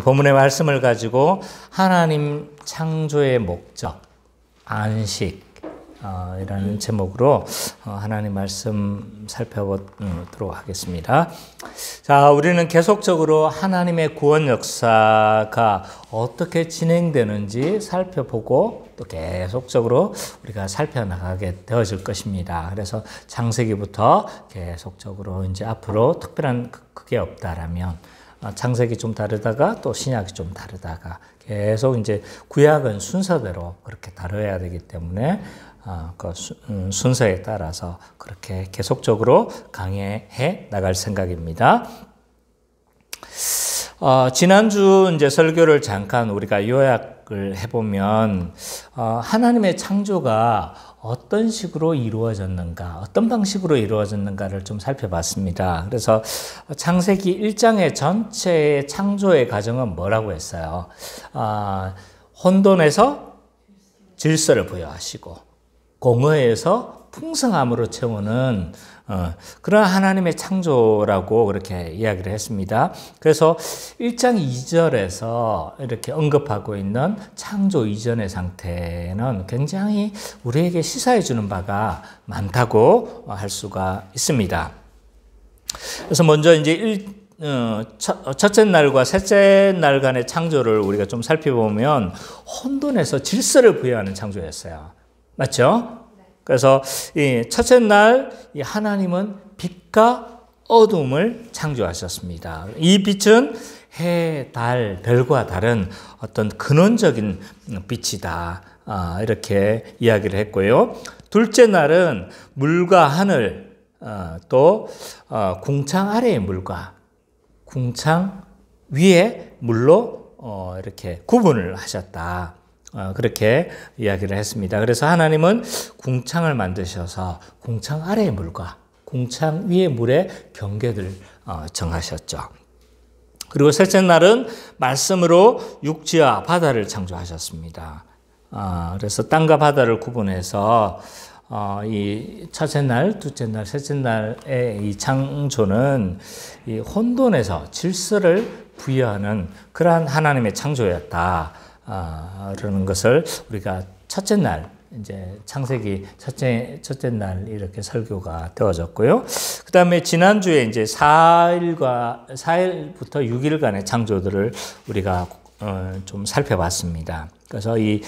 본문의 말씀을 가지고 하나님 창조의 목적, 안식 이라는 제목으로 하나님 말씀 살펴보도록 하겠습니다. 자, 우리는 계속적으로 하나님의 구원 역사가 어떻게 진행되는지 살펴보고 또 계속적으로 우리가 살펴나가게 되어질 것입니다. 그래서 창세기부터 계속적으로 이제 앞으로 특별한 그게 없다라면 창세기 좀 다르다가 또 신약이 좀 다르다가 계속 이제 구약은 순서대로 그렇게 다뤄야 되기 때문에 그 순서에 따라서 그렇게 계속적으로 강해해 나갈 생각입니다. 지난주 이제 설교를 잠깐 우리가 요약을 해보면 하나님의 창조가 어떤 식으로 이루어졌는가, 어떤 방식으로 이루어졌는가를 좀 살펴봤습니다. 그래서 창세기 1장의 전체의 창조의 과정은 뭐라고 했어요? 혼돈에서 질서를 부여하시고 공허에서 풍성함으로 채우는 그런 하나님의 창조라고 그렇게 이야기를 했습니다. 그래서 1장 2절에서 이렇게 언급하고 있는 창조 이전의 상태는 굉장히 우리에게 시사해 주는 바가 많다고 할 수가 있습니다. 그래서 먼저 이제 첫째 날과 셋째 날 간의 창조를 우리가 좀 살펴보면 혼돈에서 질서를 부여하는 창조였어요. 맞죠? 그래서 이 첫째 날 하나님은 빛과 어둠을 창조하셨습니다. 이 빛은 해, 달, 별과 다른 어떤 근원적인 빛이다. 이렇게 이야기를 했고요. 둘째 날은 물과 하늘, 또 궁창 아래의 물과 궁창 위의 물로 이렇게 구분을 하셨다. 그렇게 이야기를 했습니다. 그래서 하나님은 궁창을 만드셔서 궁창 아래의 물과 궁창 위의 물의 경계를 정하셨죠. 그리고 셋째 날은 말씀으로 육지와 바다를 창조하셨습니다. 그래서 땅과 바다를 구분해서 이 첫째 날, 둘째 날, 셋째 날의 이 창조는 이 혼돈에서 질서를 부여하는 그러한 하나님의 창조였다. 라는 것을 우리가 첫째 날, 이제 창세기 첫째 날 이렇게 설교가 되어졌고요. 그 다음에 지난주에 이제 4일부터 6일간의 창조들을 우리가 좀 살펴봤습니다. 그래서 이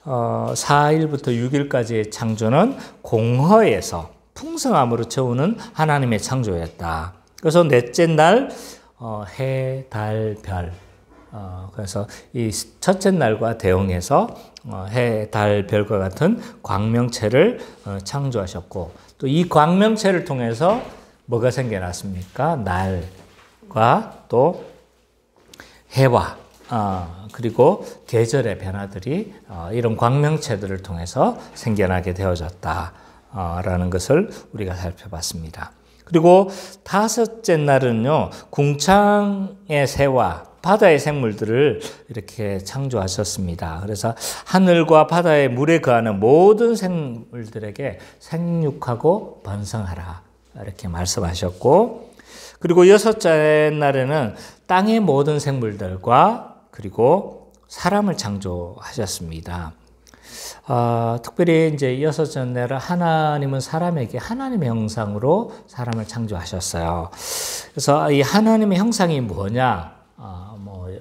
4일부터 6일까지의 창조는 공허에서 풍성함으로 채우는 하나님의 창조였다. 그래서 넷째 날 해, 달, 별. 그래서 이 첫째 날과 대응해서 해, 달, 별과 같은 광명체를 창조하셨고 또 이 광명체를 통해서 뭐가 생겨났습니까? 날과 또 해와 그리고 계절의 변화들이 이런 광명체들을 통해서 생겨나게 되어졌다라는 것을 우리가 살펴봤습니다. 그리고 다섯째 날은요, 궁창의 새와 바다의 생물들을 이렇게 창조하셨습니다. 그래서 하늘과 바다의 물에 거하는 모든 생물들에게 생육하고 번성하라 이렇게 말씀하셨고, 그리고 여섯째 날에는 땅의 모든 생물들과 그리고 사람을 창조하셨습니다. 특별히 이제 여섯째 날은 하나님은 사람에게 하나님의 형상으로 사람을 창조하셨어요. 그래서 이 하나님의 형상이 뭐냐?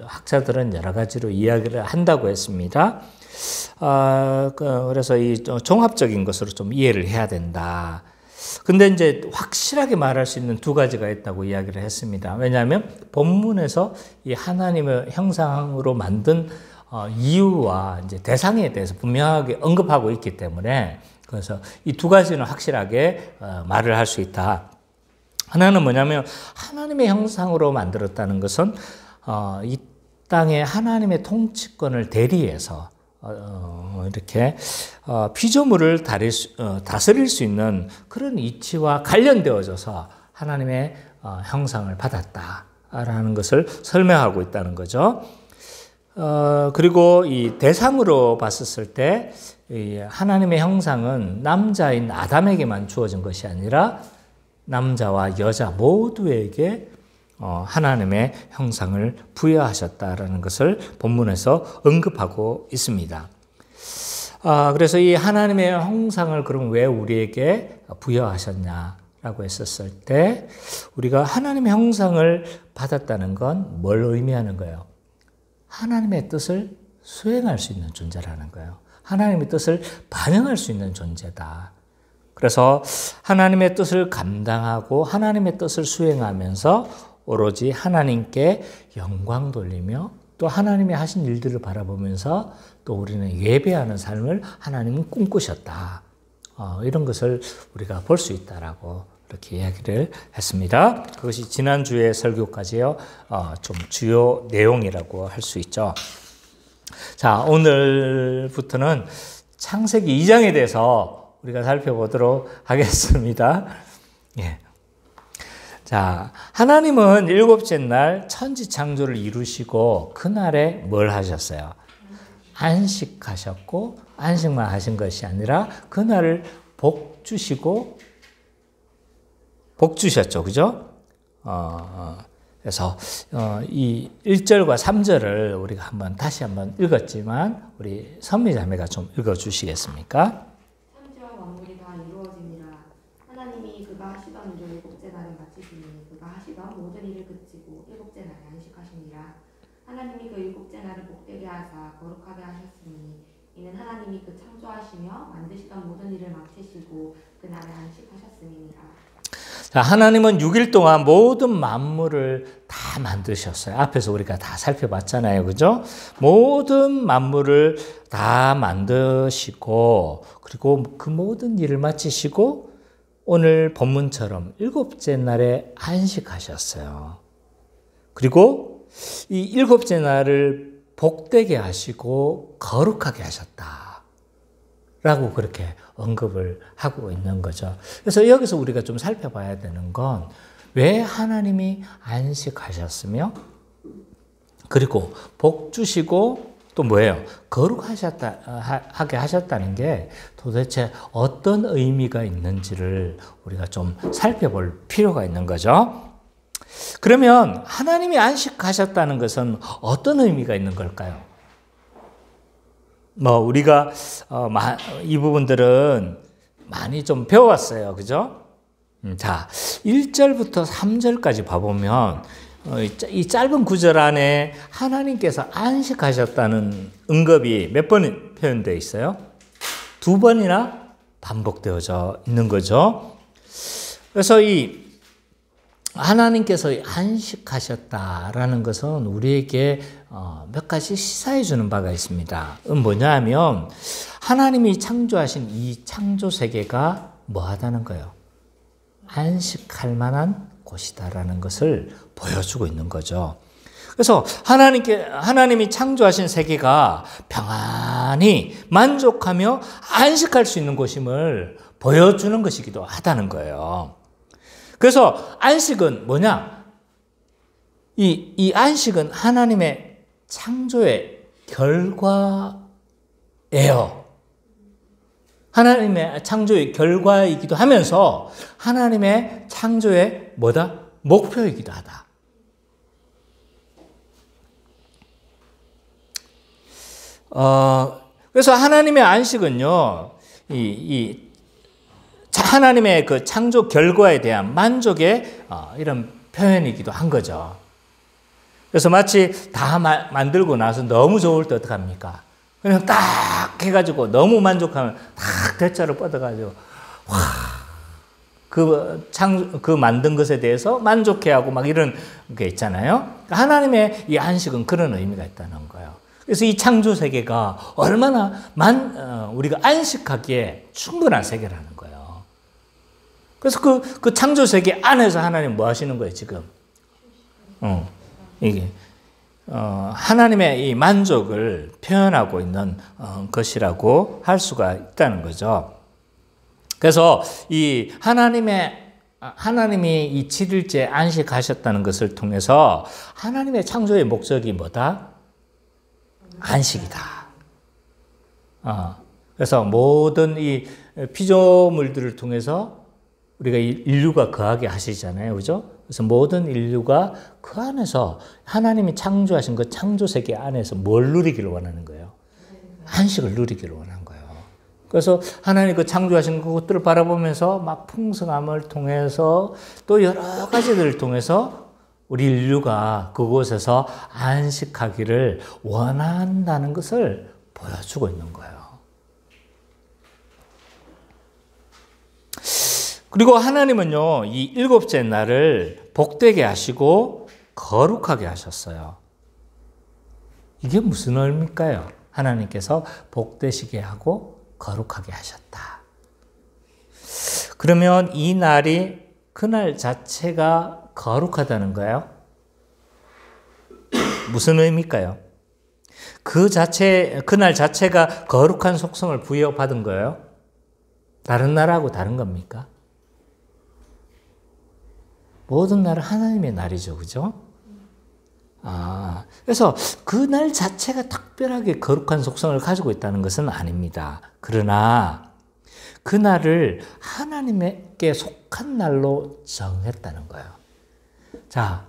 학자들은 여러 가지로 이야기를 한다고 했습니다. 그래서 이 종합적인 것으로 좀 이해를 해야 된다. 근데 이제 확실하게 말할 수 있는 두 가지가 있다고 이야기를 했습니다. 왜냐하면 본문에서 이 하나님의 형상으로 만든 이유와 이제 대상에 대해서 분명하게 언급하고 있기 때문에 그래서 이 두 가지는 확실하게 말을 할 수 있다. 하나는 뭐냐면 하나님의 형상으로 만들었다는 것은 이 땅에 하나님의 통치권을 대리해서 이렇게 피조물을 다스릴 수 있는 그런 이치와 관련되어져서 하나님의 형상을 받았다라는 것을 설명하고 있다는 거죠. 그리고 이 대상으로 봤었을 때 하나님의 형상은 남자인 아담에게만 주어진 것이 아니라 남자와 여자 모두에게 하나님의 형상을 부여하셨다라는 것을 본문에서 언급하고 있습니다. 그래서 이 하나님의 형상을 그럼 왜 우리에게 부여하셨냐라고 했었을 때 우리가 하나님의 형상을 받았다는 건 뭘 의미하는 거예요? 하나님의 뜻을 수행할 수 있는 존재라는 거예요. 하나님의 뜻을 반영할 수 있는 존재다. 그래서 하나님의 뜻을 감당하고 하나님의 뜻을 수행하면서 오로지 하나님께 영광 돌리며 또 하나님이 하신 일들을 바라보면서 또 우리는 예배하는 삶을 하나님은 꿈꾸셨다. 이런 것을 우리가 볼 수 있다라고 이렇게 이야기를 했습니다. 그것이 지난주의 설교까지요. 좀 주요 내용이라고 할 수 있죠. 자, 오늘부터는 창세기 2장에 대해서 우리가 살펴보도록 하겠습니다. 예. 자, 하나님은 일곱째 날 천지 창조를 이루시고 그날에 뭘 하셨어요? 안식하셨고 안식만 하신 것이 아니라 그날을 복 주셨죠. 그죠? 그래서 이 1절과 3절을 우리가 다시 한번 읽었지만 우리 선미자매가 좀 읽어 주시겠습니까? 천지와 만물이 다 이루어지니라. 하나님이 그가 하시던 일을 일곱째 날에 마치시니 그가 하시던 모든 일을 그치고 일곱째 날에 안식하시니라. 하나님이 그 일곱째 날을 복되게 하사 거룩하게 하셨으니 이는 하나님이 그 창조하시며 만드시던 모든 일을 마치시고 그날에 안식하셨음이니라. 자, 하나님은 6일 동안 모든 만물을 다 만드셨어요. 앞에서 우리가 다 살펴봤잖아요. 그죠? 모든 만물을 다 만드시고 그리고 그 모든 일을 마치시고 오늘 본문처럼 일곱째 날에 안식하셨어요. 그리고 이 일곱째 날을 복되게 하시고 거룩하게 하셨다. 라고 그렇게 언급을 하고 있는 거죠. 그래서 여기서 우리가 좀 살펴봐야 되는 건 왜 하나님이 안식하셨으며 그리고 복 주시고 또 뭐예요? 거룩하게 하셨다는 게 도대체 어떤 의미가 있는지를 우리가 좀 살펴볼 필요가 있는 거죠. 그러면 하나님이 안식하셨다는 것은 어떤 의미가 있는 걸까요? 우리가 이 부분들은 많이 좀 배웠어요. 그죠? 자, 1절부터 3절까지 봐보면 이 짧은 구절 안에 하나님께서 안식하셨다는 언급이 몇 번 표현되어 있어요? 2번이나 반복되어져 있는 거죠. 그래서 이 하나님께서 안식하셨다라는 것은 우리에게 몇 가지 시사해 주는 바가 있습니다. 뭐냐 하면 하나님이 창조하신 이 창조 세계가 뭐하다는 거예요? 안식할 만한 곳이다라는 것을 보여주고 있는 거죠. 그래서 하나님이 창조하신 세계가 평안히 만족하며 안식할 수 있는 곳임을 보여주는 것이기도 하다는 거예요. 그래서 안식은 뭐냐? 이 안식은 하나님의 창조의 결과예요. 하나님의 창조의 결과이기도 하면서 하나님의 창조의 뭐다? 목표이기도 하다. 그래서 하나님의 안식은요, 하나님의 그 창조 결과에 대한 만족의 이런 표현이기도 한 거죠. 그래서 마치 다 만들고 나서 너무 좋을 때 어떡합니까? 그냥 딱 해가지고 너무 만족하면 딱 대자로 뻗어가지고 그 만든 것에 대해서 만족해하고 막 이런 게 있잖아요. 하나님의 이 안식은 그런 의미가 있다는 거예요. 그래서 이 창조 세계가 얼마나 우리가 안식하기에 충분한 세계라는 거예요. 그래서 그 창조 세계 안에서 하나님 뭐 하시는 거예요, 지금? 이게 하나님의 이 만족을 표현하고 있는 것이라고 할 수가 있다는 거죠. 그래서 이 하나님이 이 7일째 안식하셨다는 것을 통해서 하나님의 창조의 목적이 뭐다? 안식이다. 그래서 모든 이 피조물들을 통해서 우리가 인류가 거하게 하시잖아요. 그죠? 그래서 모든 인류가 그 안에서 하나님이 창조하신 그 창조세계 안에서 뭘 누리기를 원하는 거예요? 안식을 누리기를 원한 거예요. 그래서 하나님 그 창조하신 그것들을 바라보면서 막 풍성함을 통해서 또 여러 가지들을 통해서 우리 인류가 그곳에서 안식하기를 원한다는 것을 보여주고 있는 거예요. 그리고 하나님은요, 이 일곱째 날을 복되게 하시고 거룩하게 하셨어요. 이게 무슨 의미일까요? 하나님께서 복되시게 하고 거룩하게 하셨다. 그러면 이 날이 그날 자체가 거룩하다는 거예요? 무슨 의미일까요? 그날 자체가 거룩한 속성을 부여받은 거예요? 다른 날하고 다른 겁니까? 모든 날은 하나님의 날이죠. 그죠? 그래서 그 날 자체가 특별하게 거룩한 속성을 가지고 있다는 것은 아닙니다. 그러나 그 날을 하나님께 속한 날로 정했다는 거예요. 자,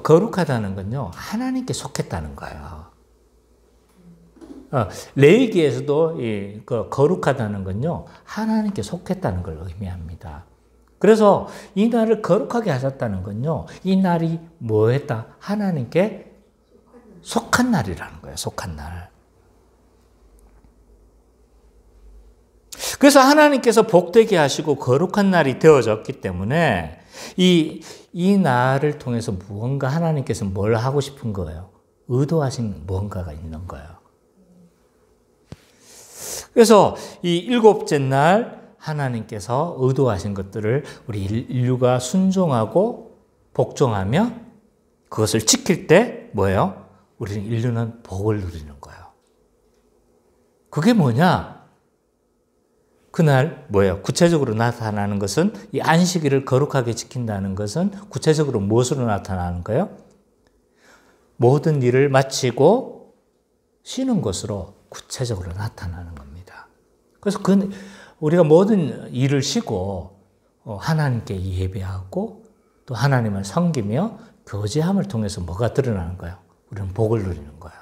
거룩하다는 건요, 하나님께 속했다는 거예요. 레위기에서도 그 거룩하다는 건요, 하나님께 속했다는 걸 의미합니다. 그래서 이 날을 거룩하게 하셨다는 건요, 이 날이 뭐 했다? 하나님께 속한 날이라는 거예요. 속한 날. 그래서 하나님께서 복되게 하시고 거룩한 날이 되어졌기 때문에 이 날을 통해서 무언가 하나님께서 뭘 하고 싶은 거예요? 의도하신 무언가가 있는 거예요. 그래서 이 일곱째 날 하나님께서 의도하신 것들을 우리 인류가 순종하고 복종하며 그것을 지킬 때 뭐예요? 우리는 인류는 복을 누리는 거예요. 그게 뭐냐? 그날 뭐예요? 구체적으로 나타나는 것은 이 안식일을 거룩하게 지킨다는 것은 구체적으로 무엇으로 나타나는 거예요? 모든 일을 마치고 쉬는 것으로 구체적으로 나타나는 겁니다. 그래서 우리가 모든 일을 쉬고 하나님께 예배하고 또 하나님을 섬기며 교제함을 통해서 뭐가 드러나는 거예요? 우리는 복을 누리는 거예요.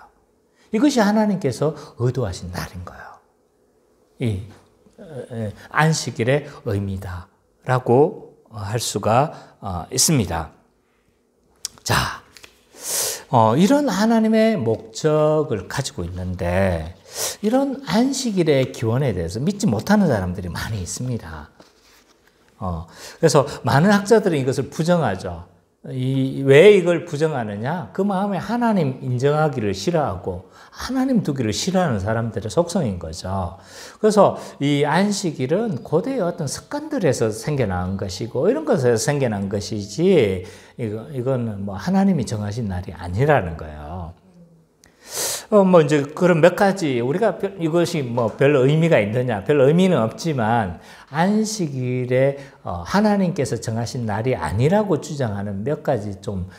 이것이 하나님께서 의도하신 날인 거예요. 이 안식일의 의미다라고 할 수가 있습니다. 자, 이런 하나님의 목적을 가지고 있는데 이런 안식일의 기원에 대해서 믿지 못하는 사람들이 많이 있습니다. 그래서 많은 학자들은 이것을 부정하죠. 왜 이걸 부정하느냐? 그 마음에 하나님 인정하기를 싫어하고 하나님 두기를 싫어하는 사람들의 속성인 거죠. 그래서 이 안식일은 고대의 어떤 습관들에서 생겨난 것이고 이런 것에서 생겨난 것이지 이거는 뭐 하나님이 정하신 날이 아니라는 거예요. 이제 그런 몇 가지 우리가 이것이 뭐 별 의미가 있느냐? 별 의미는 없지만 안식일에 하나님께서 정하신 날이 아니라고 주장하는 몇 가지 좀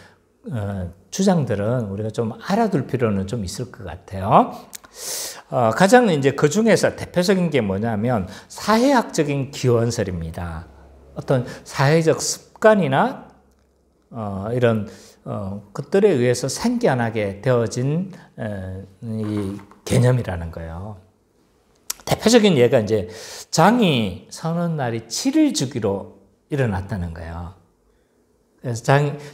주장들은 우리가 좀 알아둘 필요는 좀 있을 것 같아요. 가장 이제 그 중에서 대표적인 게 뭐냐면 사회학적인 기원설입니다. 어떤 사회적 습관이나 이런 것들에 의해서 생겨나게 되어진 이 개념이라는 거예요. 대표적인 예가 이제 장이 서는 날이 7일 주기로 일어났다는 거예요. 그래서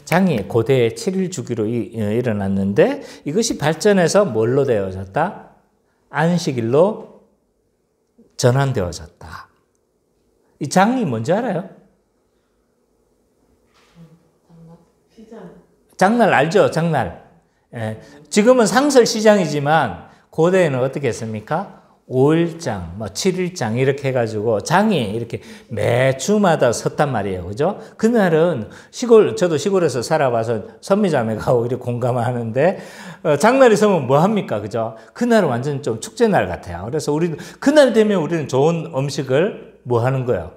장이 고대에 7일 주기로 일어났는데 이것이 발전해서 뭘로 되어졌다? 안식일로 전환되어졌다. 이 장이 뭔지 알아요? 장날 알죠? 장날. 지금은 상설시장이지만 고대에는 어떻게 했습니까? 5일장, 7일장 이렇게 해가지고 장이 이렇게 매 주마다 섰단 말이에요. 그죠? 그날은 저도 시골에서 살아봐서 선미자매가 이렇게 공감하는데 장날이 서면 뭐 합니까? 그죠? 그날은 완전 좀 축제날 같아요. 그래서 그날 되면 우리는 좋은 음식을 뭐 하는 거예요?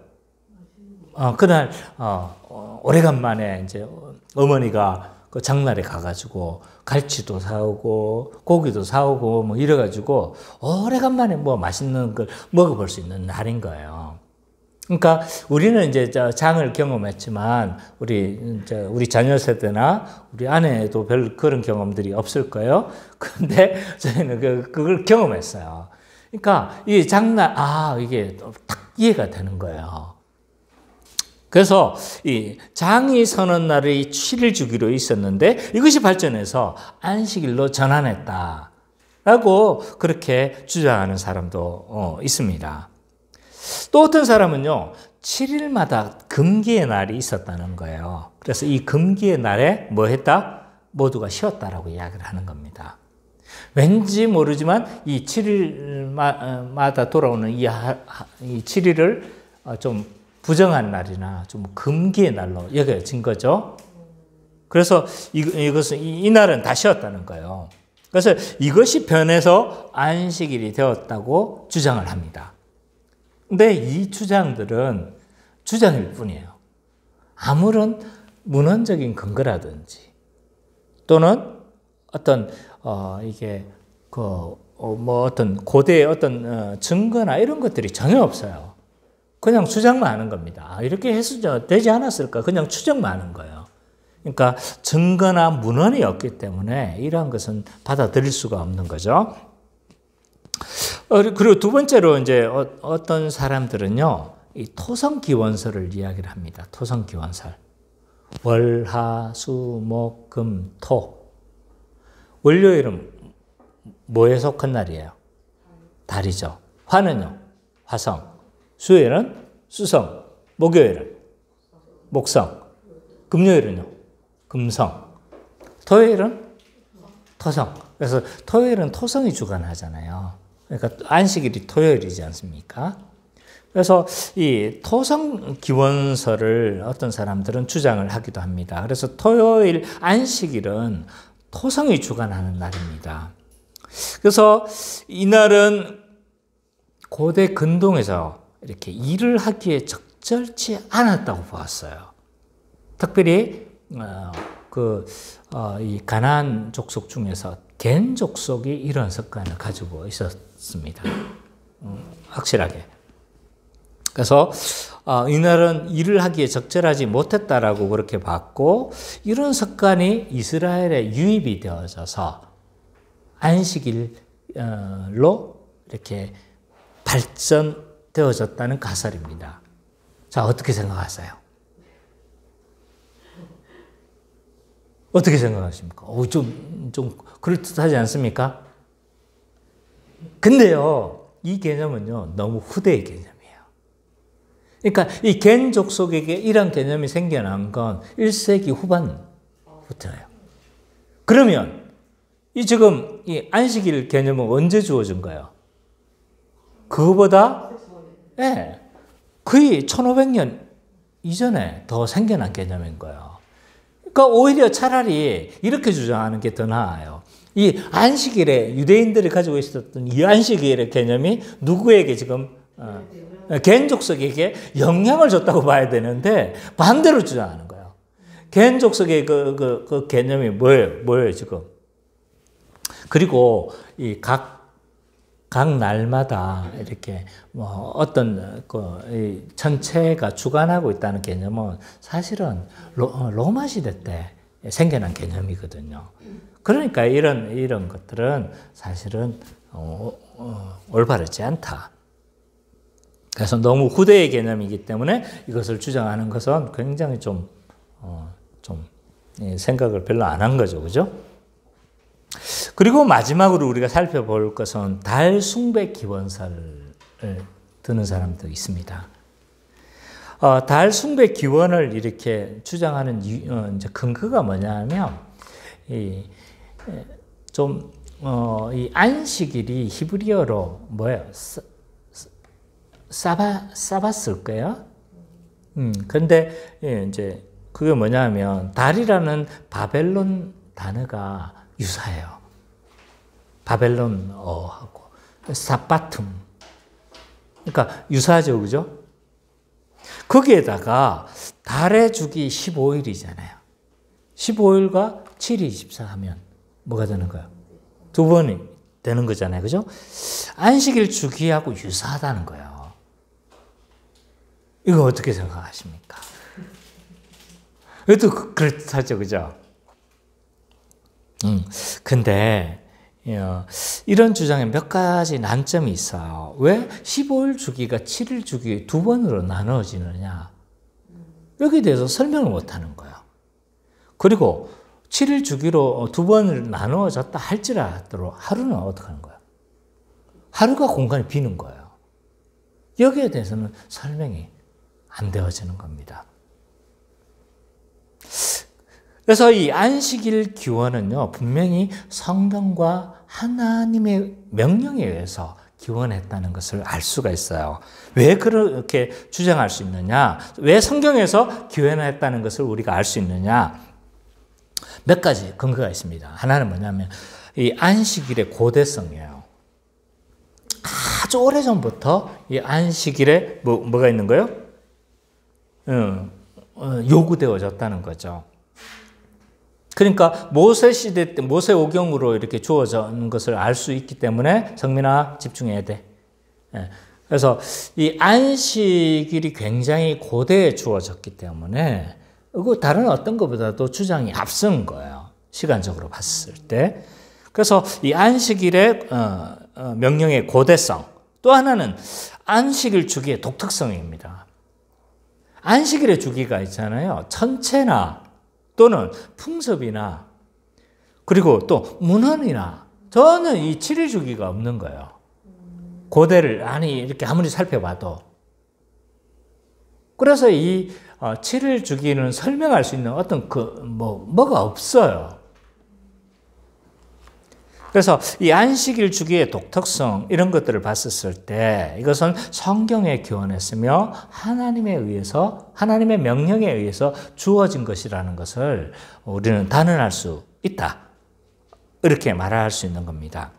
그날 오래간만에 이제 어머니가 그 장날에 가가지고 갈치도 사오고 고기도 사오고 뭐 이래가지고 오래간만에 뭐 맛있는 걸 먹어볼 수 있는 날인 거예요. 그러니까 우리는 이제 장을 경험했지만 우리 자녀 세대나 우리 아내도 별 그런 경험들이 없을 거예요. 그런데 저희는 그걸 경험했어요. 그러니까 이 장날 이게 딱 이해가 되는 거예요. 그래서 이 장이 서는 날의 7일 주기로 있었는데 이것이 발전해서 안식일로 전환했다라고 그렇게 주장하는 사람도 있습니다. 또 어떤 사람은요, 7일마다 금기의 날이 있었다는 거예요. 그래서 이 금기의 날에 뭐 했다? 모두가 쉬었다라고 이야기를 하는 겁니다. 왠지 모르지만 이 7일마다 돌아오는 이 7일을 좀 부정한 날이나 좀 금기의 날로 여겨진 거죠. 그래서 이 날은 다 쉬었다는 거예요. 그래서 이것이 변해서 안식일이 되었다고 주장을 합니다. 근데 이 주장들은 주장일 뿐이에요. 아무런 문헌적인 근거라든지 또는 어떤 이게 어떤 고대의 어떤 증거나 이런 것들이 전혀 없어요. 그냥 주장만 하는 겁니다. 이렇게 해서 되지 않았을까? 그냥 추정만 하는 거예요. 그러니까 증거나 문헌이 없기 때문에 이러한 것은 받아들일 수가 없는 거죠. 그리고 두 번째로 이제 어떤 사람들은요, 이 토성기원설을 이야기를 합니다. 토성기원설. 월, 하, 수, 목, 금, 토. 월요일은 뭐에 속한 날이에요? 달이죠. 화는요? 화성. 수요일은 수성. 목요일은 목성. 금요일은요? 금성. 토요일은 토성. 그래서 토요일은 토성이 주관하잖아요. 그러니까 안식일이 토요일이지 않습니까? 그래서 이 토성 기원설을 어떤 사람들은 주장을 하기도 합니다. 그래서 토요일 안식일은 토성이 주관하는 날입니다. 그래서 이날은 고대 근동에서 이렇게 일을 하기에 적절치 않았다고 보았어요. 특별히 이 가나안 족속 중에서 겐 족속이 이런 습관을 가지고 있었습니다. 확실하게. 그래서 이날은 일을 하기에 적절하지 못했다라고 그렇게 봤고, 이런 습관이 이스라엘에 유입이 되어져서 안식일로 이렇게 발전되어졌다는 가설입니다. 자, 어떻게 생각하세요? 어떻게 생각하십니까? 좀 그럴듯하지 않습니까? 근데요, 이 개념은요, 너무 후대의 개념이에요. 그러니까 이 겐 족속에게 이런 개념이 생겨난 건 1세기 후반부터예요. 그러면 지금 이 안식일 개념은 언제 주어진 거예요? 그거보다 거의 1500년 이전에 더 생겨난 개념인 거예요. 그러니까 오히려 차라리 이렇게 주장하는 게 더 나아요. 이 안식일에 유대인들이 가지고 있었던 이 안식일의 개념이 누구에게 지금 겐 족속에게 영향을 줬다고 봐야 되는데 반대로 주장하는 거예요. 겐 족속의 그 개념이 뭐예요 지금? 그리고 이 각 날마다 이렇게 어떤 이 전체가 주관하고 있다는 개념은 사실은 로마 시대 때 생겨난 개념이거든요. 그러니까 이런 것들은 사실은 올바르지 않다. 그래서 너무 후대의 개념이기 때문에 이것을 주장하는 것은 굉장히 좀 생각을 별로 안 한 거죠, 그죠? 그리고 마지막으로 우리가 살펴볼 것은 달 숭배 기원설을 드는 사람도 있습니다. 달 숭배 기원을 이렇게 주장하는 이제 근거가 뭐냐면 이 안식일이 히브리어로 뭐예요? 사바스일 거예요. 근데 이제 그게 뭐냐면 달이라는 바벨론 단어가 유사해요. 바벨론어하고 사바툼. 그러니까 유사하죠, 그죠? 거기에다가 달의 주기 15일이잖아요. 15일과 7이 24하면 뭐가 되는 거예요? 두 번이 되는 거잖아요, 그죠? 안식일 주기하고 유사하다는 거예요. 이거 어떻게 생각하십니까? 이것도 그렇다죠, 그죠? 근데 이런 주장에 몇 가지 난점이 있어요. 왜 15일 주기가 7일 주기 두 번으로 나누어지느냐? 여기에 대해서 설명을 못 하는 거예요. 그리고 7일 주기로 두 번을 나누어졌다 할지라도 하루는 어떻게 하는 거예요? 하루가 공간이 비는 거예요. 여기에 대해서는 설명이 안 되어지는 겁니다. 그래서 이 안식일 기원은요, 분명히 성경과 하나님의 명령에 의해서 기원했다는 것을 알 수가 있어요. 왜 그렇게 주장할 수 있느냐? 왜 성경에서 기원했다는 것을 우리가 알 수 있느냐? 몇 가지 근거가 있습니다. 하나는 뭐냐면 이 안식일의 고대성이에요. 아주 오래전부터 이 안식일에 뭐가 있는 거예요? 요구되어졌다는 거죠. 그러니까 모세 시대 때 모세 오경으로 이렇게 주어진 것을 알 수 있기 때문에 정민아 집중해야 돼. 그래서 이 안식일이 굉장히 고대에 주어졌기 때문에 그 다른 어떤 것보다도 주장이 앞선 거예요. 시간적으로 봤을 때. 그래서 이 안식일의 명령의 고대성, 또 하나는 안식일 주기의 독특성입니다. 안식일의 주기가 있잖아요. 천체나 또는 풍습이나 그리고 또 문헌이나 저는 이 7일 주기가 없는 거예요. 고대를 이렇게 아무리 살펴봐도. 그래서 이 7일 주기는 설명할 수 있는 어떤 뭐가 없어요. 그래서 이 안식일 주기의 독특성 이런 것들을 봤었을 때 이것은 성경에 기원했으며 하나님에 의해서 하나님의 명령에 의해서 주어진 것이라는 것을 우리는 단언할 수 있다. 이렇게 말할 수 있는 겁니다.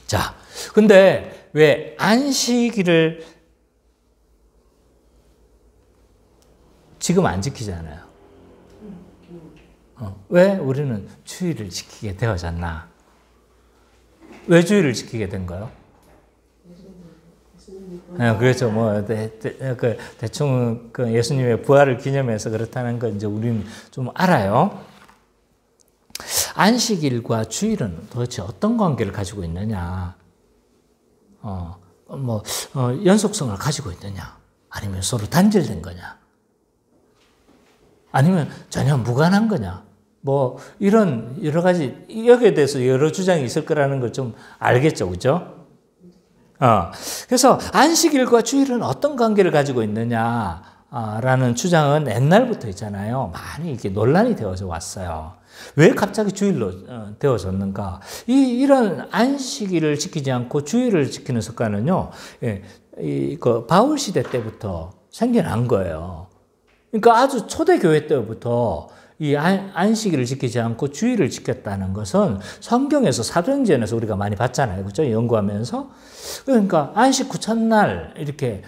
자, 근데 왜 안식일을 지금 안 지키잖아요. 왜 우리는 주일을 지키게 되어졌나? 왜 주일을 지키게 된 거예요? 그렇죠. 대충 예수님의 부활을 기념해서 그렇다는 걸 이제 우리는 좀 알아요. 안식일과 주일은 도대체 어떤 관계를 가지고 있느냐? 연속성을 가지고 있느냐? 아니면 서로 단절된 거냐? 아니면 전혀 무관한 거냐? 이런 여러 가지, 여기에 대해서 여러 주장이 있을 거라는 걸 좀 알겠죠, 그죠? 그래서 안식일과 주일은 어떤 관계를 가지고 있느냐, 라는 주장은 옛날부터 있잖아요. 많이 이렇게 논란이 되어져 왔어요. 왜 갑자기 주일로 되어졌는가? 이런 안식일을 지키지 않고 주일을 지키는 습관은요, 바울 시대 때부터 생겨난 거예요. 그러니까 아주 초대교회 때부터 이 안식일을 지키지 않고 주일을 지켰다는 것은 성경에서 사도행전에서 우리가 많이 봤잖아요. 그렇죠? 연구하면서. 그러니까 안식 구천날 이렇게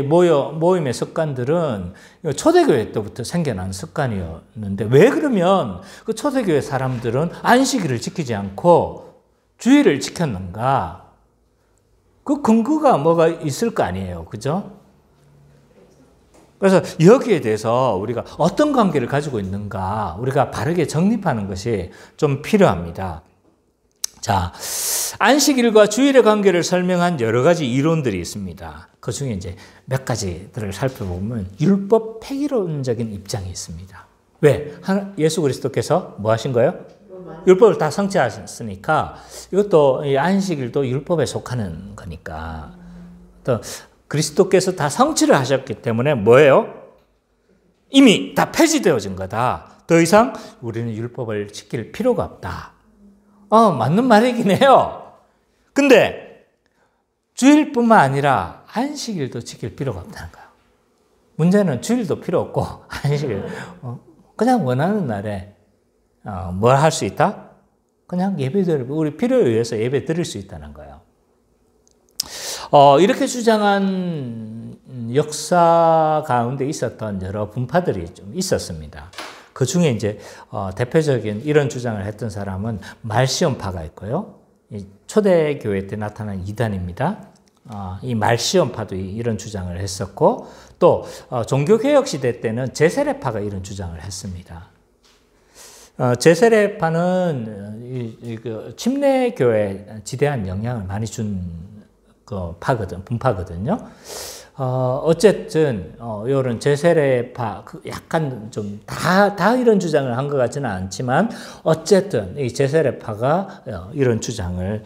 모임의 습관들은 초대교회 때부터 생겨난 습관이었는데 왜 그러면 그 초대교회 사람들은 안식일을 지키지 않고 주일을 지켰는가? 그 근거가 뭐가 있을 거 아니에요. 그죠? 그래서 여기에 대해서 우리가 어떤 관계를 가지고 있는가 우리가 바르게 정립하는 것이 좀 필요합니다. 자, 안식일과 주일의 관계를 설명한 여러 가지 이론들이 있습니다. 그 중에 이제 몇 가지들을 살펴보면 율법 폐기론적인 입장이 있습니다. 왜? 예수 그리스도께서 뭐 하신 거예요? 율법을 다 성취하셨으니까 이것도 이 안식일도 율법에 속하는 거니까. 또 그리스도께서 다 성취를 하셨기 때문에 뭐예요? 이미 다 폐지되어진 거다. 더 이상 우리는 율법을 지킬 필요가 없다. 맞는 말이긴 해요. 근데 주일뿐만 아니라 안식일도 지킬 필요가 없다는 거예요. 문제는 주일도 필요 없고 안식일 그냥 원하는 날에 뭘 할 수 있다? 그냥 예배드리고 우리 필요에 의해서 예배 드릴 수 있다는 거예요. 이렇게 주장한 역사 가운데 있었던 여러 분파들이 좀 있었습니다. 그 중에 이제 대표적인 이런 주장을 했던 사람은 말시온파가 있고요. 초대교회 때 나타난 이단입니다. 이 말시온파도 이런 주장을 했었고 또 종교개혁 시대 때는 제세례파가 이런 주장을 했습니다. 제세례파는 그 침례교회에 지대한 영향을 많이 준 그 분파거든요. 어쨌든 이런 제세례파 약간 좀 다 이런 주장을 한 것 같지는 않지만 어쨌든 이 제세례파가 이런 주장을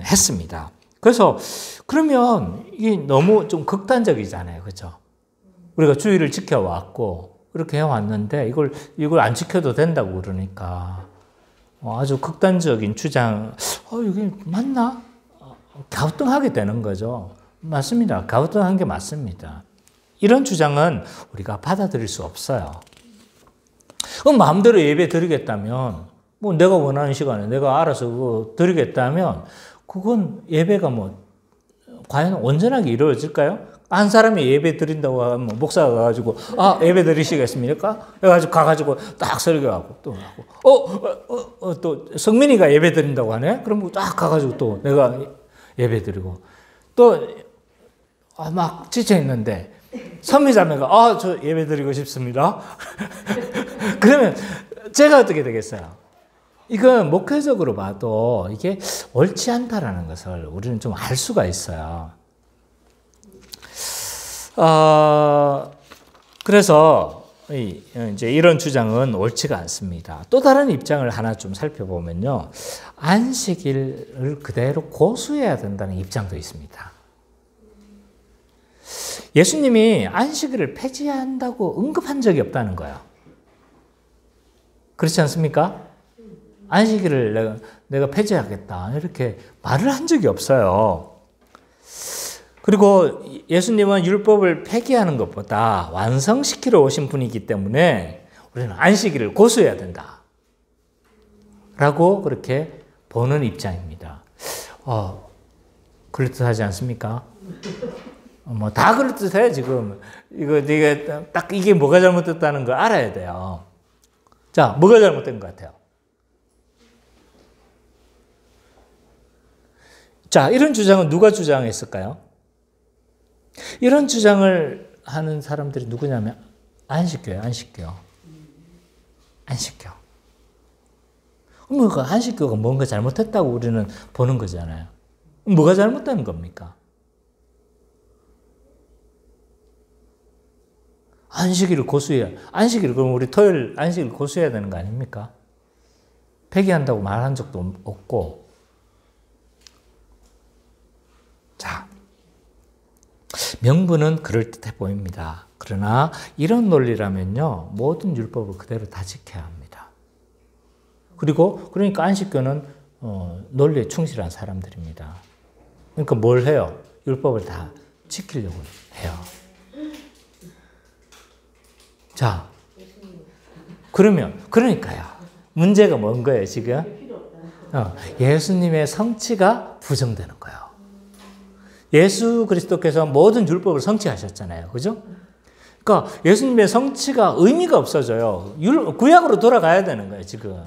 했습니다. 그래서 그러면 이게 너무 좀 극단적이잖아요, 그렇죠? 우리가 주의를 지켜왔고 이렇게 해왔는데 이걸 안 지켜도 된다고 그러니까 아주 극단적인 주장. 이게 맞나? 갸우뚱하게 되는 거죠. 맞습니다. 갸우뚱한 게 맞습니다. 이런 주장은 우리가 받아들일 수 없어요. 마음대로 예배 드리겠다면, 뭐 내가 원하는 시간에 내가 알아서 그거 드리겠다면, 그건 예배가 과연 온전하게 이루어질까요? 한 사람이 예배 드린다고 하면 목사가 가가지고, 예배 드리시겠습니까? 해가지고 가가지고 딱 설교하고 또 하고, 또 성민이가 예배 드린다고 하네? 그럼 딱 가가지고 또 내가 예배 드리고, 또 막 지쳐있는데 선미자매가 저 예배 드리고 싶습니다. 그러면 제가 어떻게 되겠어요? 이건 목회적으로 봐도 이게 옳지 않다라는 것을 우리는 좀 알 수가 있어요. 그래서 이제 이런 주장은 옳지가 않습니다. 또 다른 입장을 하나 좀 살펴보면요. 안식일을 그대로 고수해야 된다는 입장도 있습니다. 예수님이 안식일을 폐지한다고 언급한 적이 없다는 거예요. 그렇지 않습니까? 안식일을 내가 폐지하겠다 이렇게 말을 한 적이 없어요. 그리고 예수님은 율법을 폐기하는 것보다 완성시키러 오신 분이기 때문에 우리는 안식일을 고수해야 된다 라고 그렇게 보는 입장입니다. 그럴듯하지 않습니까? 다 그럴듯해 지금. 이게 딱 이게 뭐가 잘못됐다는 걸 알아야 돼요. 자, 뭐가 잘못된 것 같아요? 자, 이런 주장은 누가 주장했을까요? 이런 주장을 하는 사람들이 누구냐면 안식교예요. 안식교. 그러니까 안식교가 뭔가 잘못했다고 우리는 보는 거잖아요. 뭐가 잘못된 겁니까? 안식일을 그럼 우리 토요일 안식일 고수해야 되는 거 아닙니까? 폐기한다고 말한 적도 없고. 자, 명분은 그럴듯해 보입니다. 그러나 이런 논리라면요, 모든 율법을 그대로 다 지켜야 합니다. 그러니까 안식교는 논리에 충실한 사람들입니다. 그러니까 뭘 해요? 율법을 다 지키려고 해요. 자, 그러니까요. 문제가 뭔 거예요, 지금? 예수님의 성취가 부정되는 거예요. 예수 그리스도께서 모든 율법을 성취하셨잖아요. 그죠? 그러니까 예수님의 성취가 의미가 없어져요. 구약으로 돌아가야 되는 거예요, 지금.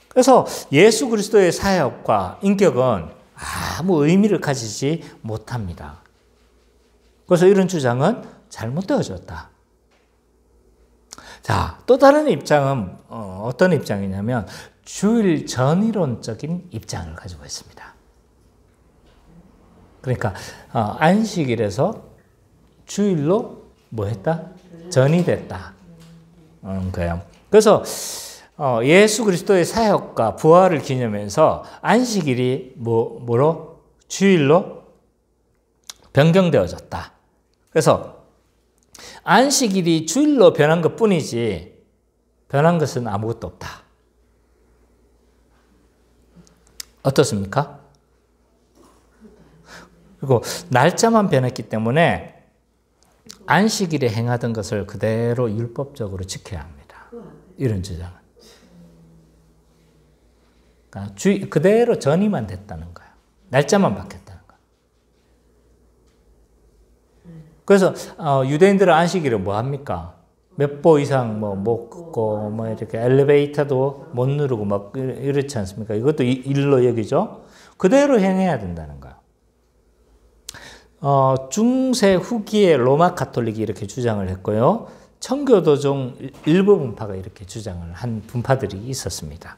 그래서 예수 그리스도의 사역과 인격은 아무 의미를 가지지 못합니다. 그래서 이런 주장은 잘못되어졌다. 자, 또 다른 입장은 어떤 입장이냐면 주일 전이론적인 입장을 가지고 있습니다. 그러니까 안식일에서 주일로 뭐 했다? 전이 됐다. 거예요. 그래서 예수 그리스도의 사역과 부활을 기념해서 안식일이 뭐로? 주일로 변경되어졌다. 그래서 안식일이 주일로 변한 것 뿐이지 변한 것은 아무것도 없다. 어떻습니까? 그리고 날짜만 변했기 때문에 안식일에 행하던 것을 그대로 율법적으로 지켜야 합니다. 이런 주장은. 그러니까 그대로 전이만 됐다는 거예요. 날짜만 바뀌었다는 거예요. 그래서 유대인들은 안식일을 뭐 합니까? 몇 보 이상 못 걷고 이렇게 엘리베이터도 못 누르고 막 이렇지 않습니까? 이것도 일로 여기죠. 그대로 행해야 된다는 거예요. 중세 후기에 로마 가톨릭이 이렇게 주장을 했고요. 청교도종 일부 분파가 이렇게 주장을 한 분파들이 있었습니다.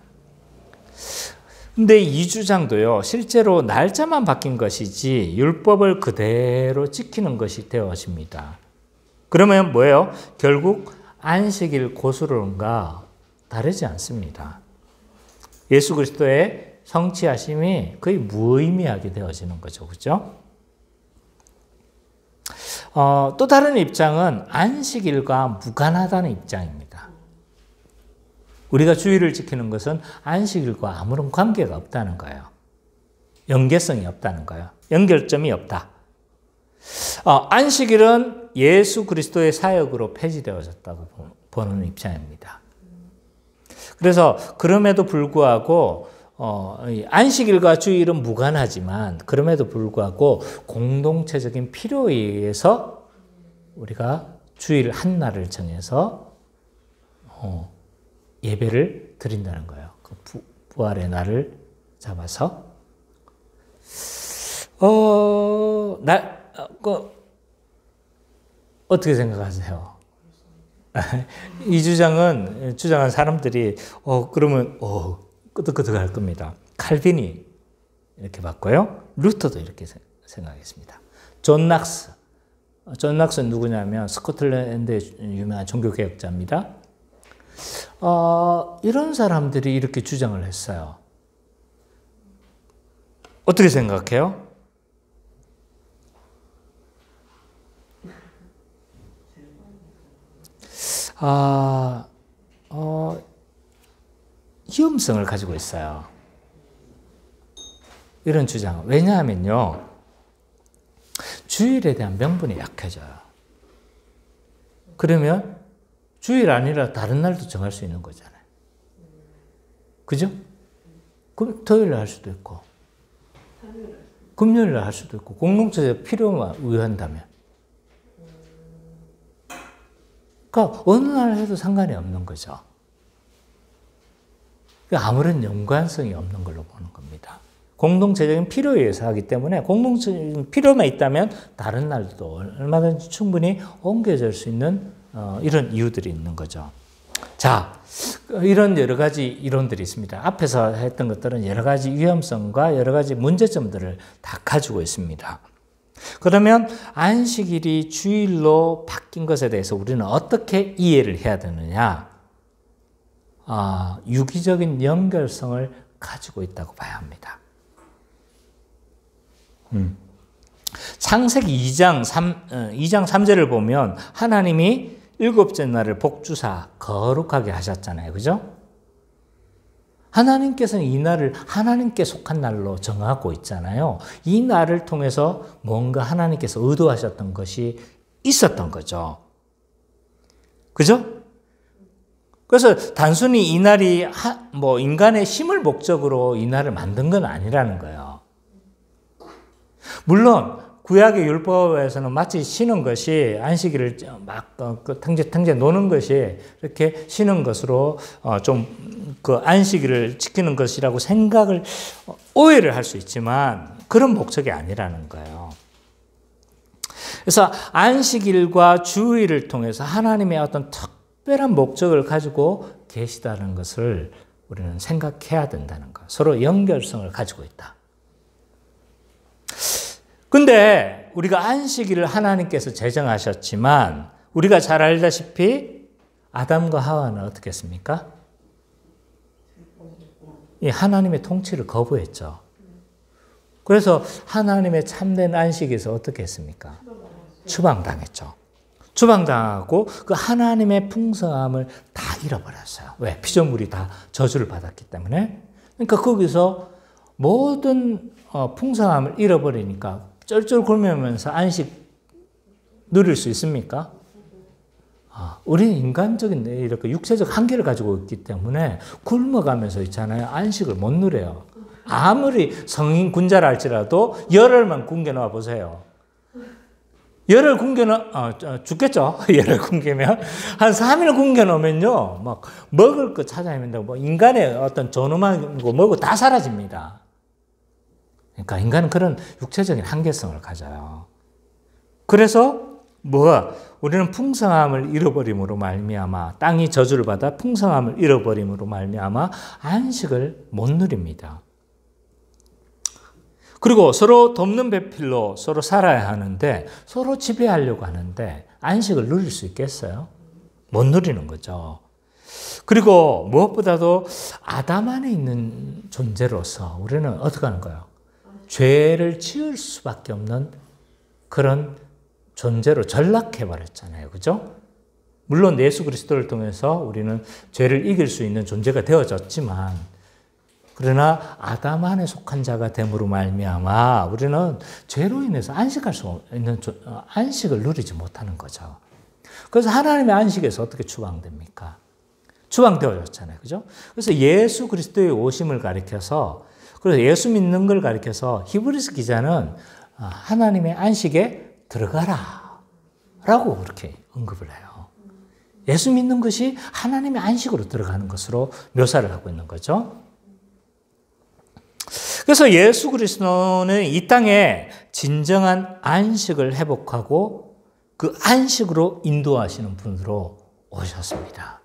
근데 이 주장도요, 실제로 날짜만 바뀐 것이지 율법을 그대로 지키는 것이 되어집니다. 그러면 뭐예요? 결국 안식일 고수론과 다르지 않습니다. 예수 그리스도의 성취하심이 거의 무의미하게 되어지는 거죠. 그죠? 또 다른 입장은 안식일과 무관하다는 입장입니다. 우리가 주일을 지키는 것은 안식일과 아무런 관계가 없다는 거예요. 연계성이 없다는 거예요. 연결점이 없다. 안식일은 예수 그리스도의 사역으로 폐지되어졌다고 보는 입장입니다. 그래서 그럼에도 불구하고 안식일과 주일은 무관하지만 그럼에도 불구하고 공동체적인 필요에 의해서 우리가 주일 한 날을 정해서 예배를 드린다는 거예요. 그 부활의 날을 잡아서 어떻게 생각하세요? 이 주장한 사람들이 그러면 끄덕끄덕할 겁니다. 칼빈이 이렇게 봤고요. 루터도 이렇게 생각했습니다. 존 낙스는 누구냐면 스코틀랜드의 유명한 종교개혁자입니다. 이런 사람들이 이렇게 주장을 했어요. 어떻게 생각해요? 위험성을 가지고 있어요. 이런 주장은. 왜냐하면요, 주일에 대한 명분이 약해져요. 그러면 주일 아니라 다른 날도 정할 수 있는 거잖아요. 그죠? 그럼 토요일에 할 수도 있고, 금요일에 할 수도 있고, 공동체적 필요만 의한다면. 그러니까 어느 날 해도 상관이 없는 거죠. 아무런 연관성이 없는 걸로 보는 겁니다. 공동체적인 필요에 의해서 하기 때문에 공동체적인 필요만 있다면 다른 날도 얼마든지 충분히 옮겨질 수 있는 이런 이유들이 있는 거죠. 자, 이런 여러 가지 이론들이 있습니다. 앞에서 했던 것들은 여러 가지 위험성과 여러 가지 문제점들을 다 가지고 있습니다. 그러면 안식일이 주일로 바뀐 것에 대해서 우리는 어떻게 이해를 해야 되느냐? 유기적인 연결성을 가지고 있다고 봐야 합니다. 창세기 2장 3절을 보면 하나님이 일곱째 날을 복주사 거룩하게 하셨잖아요. 그죠? 하나님께서는 이 날을 하나님께 속한 날로 정하고 있잖아요. 이 날을 통해서 뭔가 하나님께서 의도하셨던 것이 있었던 거죠. 그죠? 그래서 단순히 이 날이 인간의 힘을 목적으로 이 날을 만든 건 아니라는 거예요. 물론 구약의 율법에서는 마치 쉬는 것이 안식일을 막 탕제 노는 것이 이렇게 쉬는 것으로 좀 그 안식일을 지키는 것이라고 오해를 할 수 있지만 그런 목적이 아니라는 거예요. 그래서 안식일과 주일을 통해서 하나님의 어떤 특별한 목적을 가지고 계시다는 것을 우리는 생각해야 된다는 거. 서로 연결성을 가지고 있다. 근데 우리가 안식일을 하나님께서 제정하셨지만 우리가 잘 알다시피 아담과 하와는 어떻게 했습니까? 이 하나님의 통치를 거부했죠. 그래서 하나님의 참된 안식에서 어떻게 했습니까? 추방당했죠. 추방당하고 그 하나님의 풍성함을 다 잃어버렸어요. 왜? 피조물이 다 저주를 받았기 때문에. 그러니까 거기서 모든 풍성함을 잃어버리니까 쩔쩔 굶으면서 안식 누릴 수 있습니까? 우리는 인간적인 이렇게 육체적 한계를 가지고 있기 때문에 굶어가면서 있잖아요. 안식을 못 누려요. 아무리 성인 군자라 할지라도 열흘만 굶겨 놓아 보세요. 열흘 굶겨놓, 죽겠죠? 열흘 굶기면. 한 3일 굶겨놓으면요, 막, 먹을 거 찾아야 된다고, 뭐, 인간의 어떤 존엄한 거 먹고 다 사라집니다. 그러니까 인간은 그런 육체적인 한계성을 가져요. 그래서, 우리는 풍성함을 잃어버림으로 말미암아, 땅이 저주를 받아 풍성함을 잃어버림으로 말미암아 안식을 못 누립니다. 그리고 서로 돕는 배필로 서로 살아야 하는데 서로 지배하려고 하는데 안식을 누릴 수 있겠어요? 못 누리는 거죠. 그리고 무엇보다도 아담 안에 있는 존재로서 우리는 어떻게 하는 거예요? 죄를 지을 수밖에 없는 그런 존재로 전락해버렸잖아요. 그죠? 물론 예수 그리스도를 통해서 우리는 죄를 이길 수 있는 존재가 되어졌지만 그러나 아담 안에 속한 자가 됨으로 말미암아 우리는 죄로 인해서 안식할 수 있는 안식을 누리지 못하는 거죠. 그래서 하나님의 안식에서 어떻게 추방됩니까? 추방되어졌잖아요. 그죠? 그래서 예수 그리스도의 오심을 가리켜서 그래서 예수 믿는 걸 가리켜서 히브리서 기자는 하나님의 안식에 들어가라 라고 그렇게 언급을 해요. 예수 믿는 것이 하나님의 안식으로 들어가는 것으로 묘사를 하고 있는 거죠. 그래서 예수 그리스도는 이 땅에 진정한 안식을 회복하고 그 안식으로 인도하시는 분으로 오셨습니다.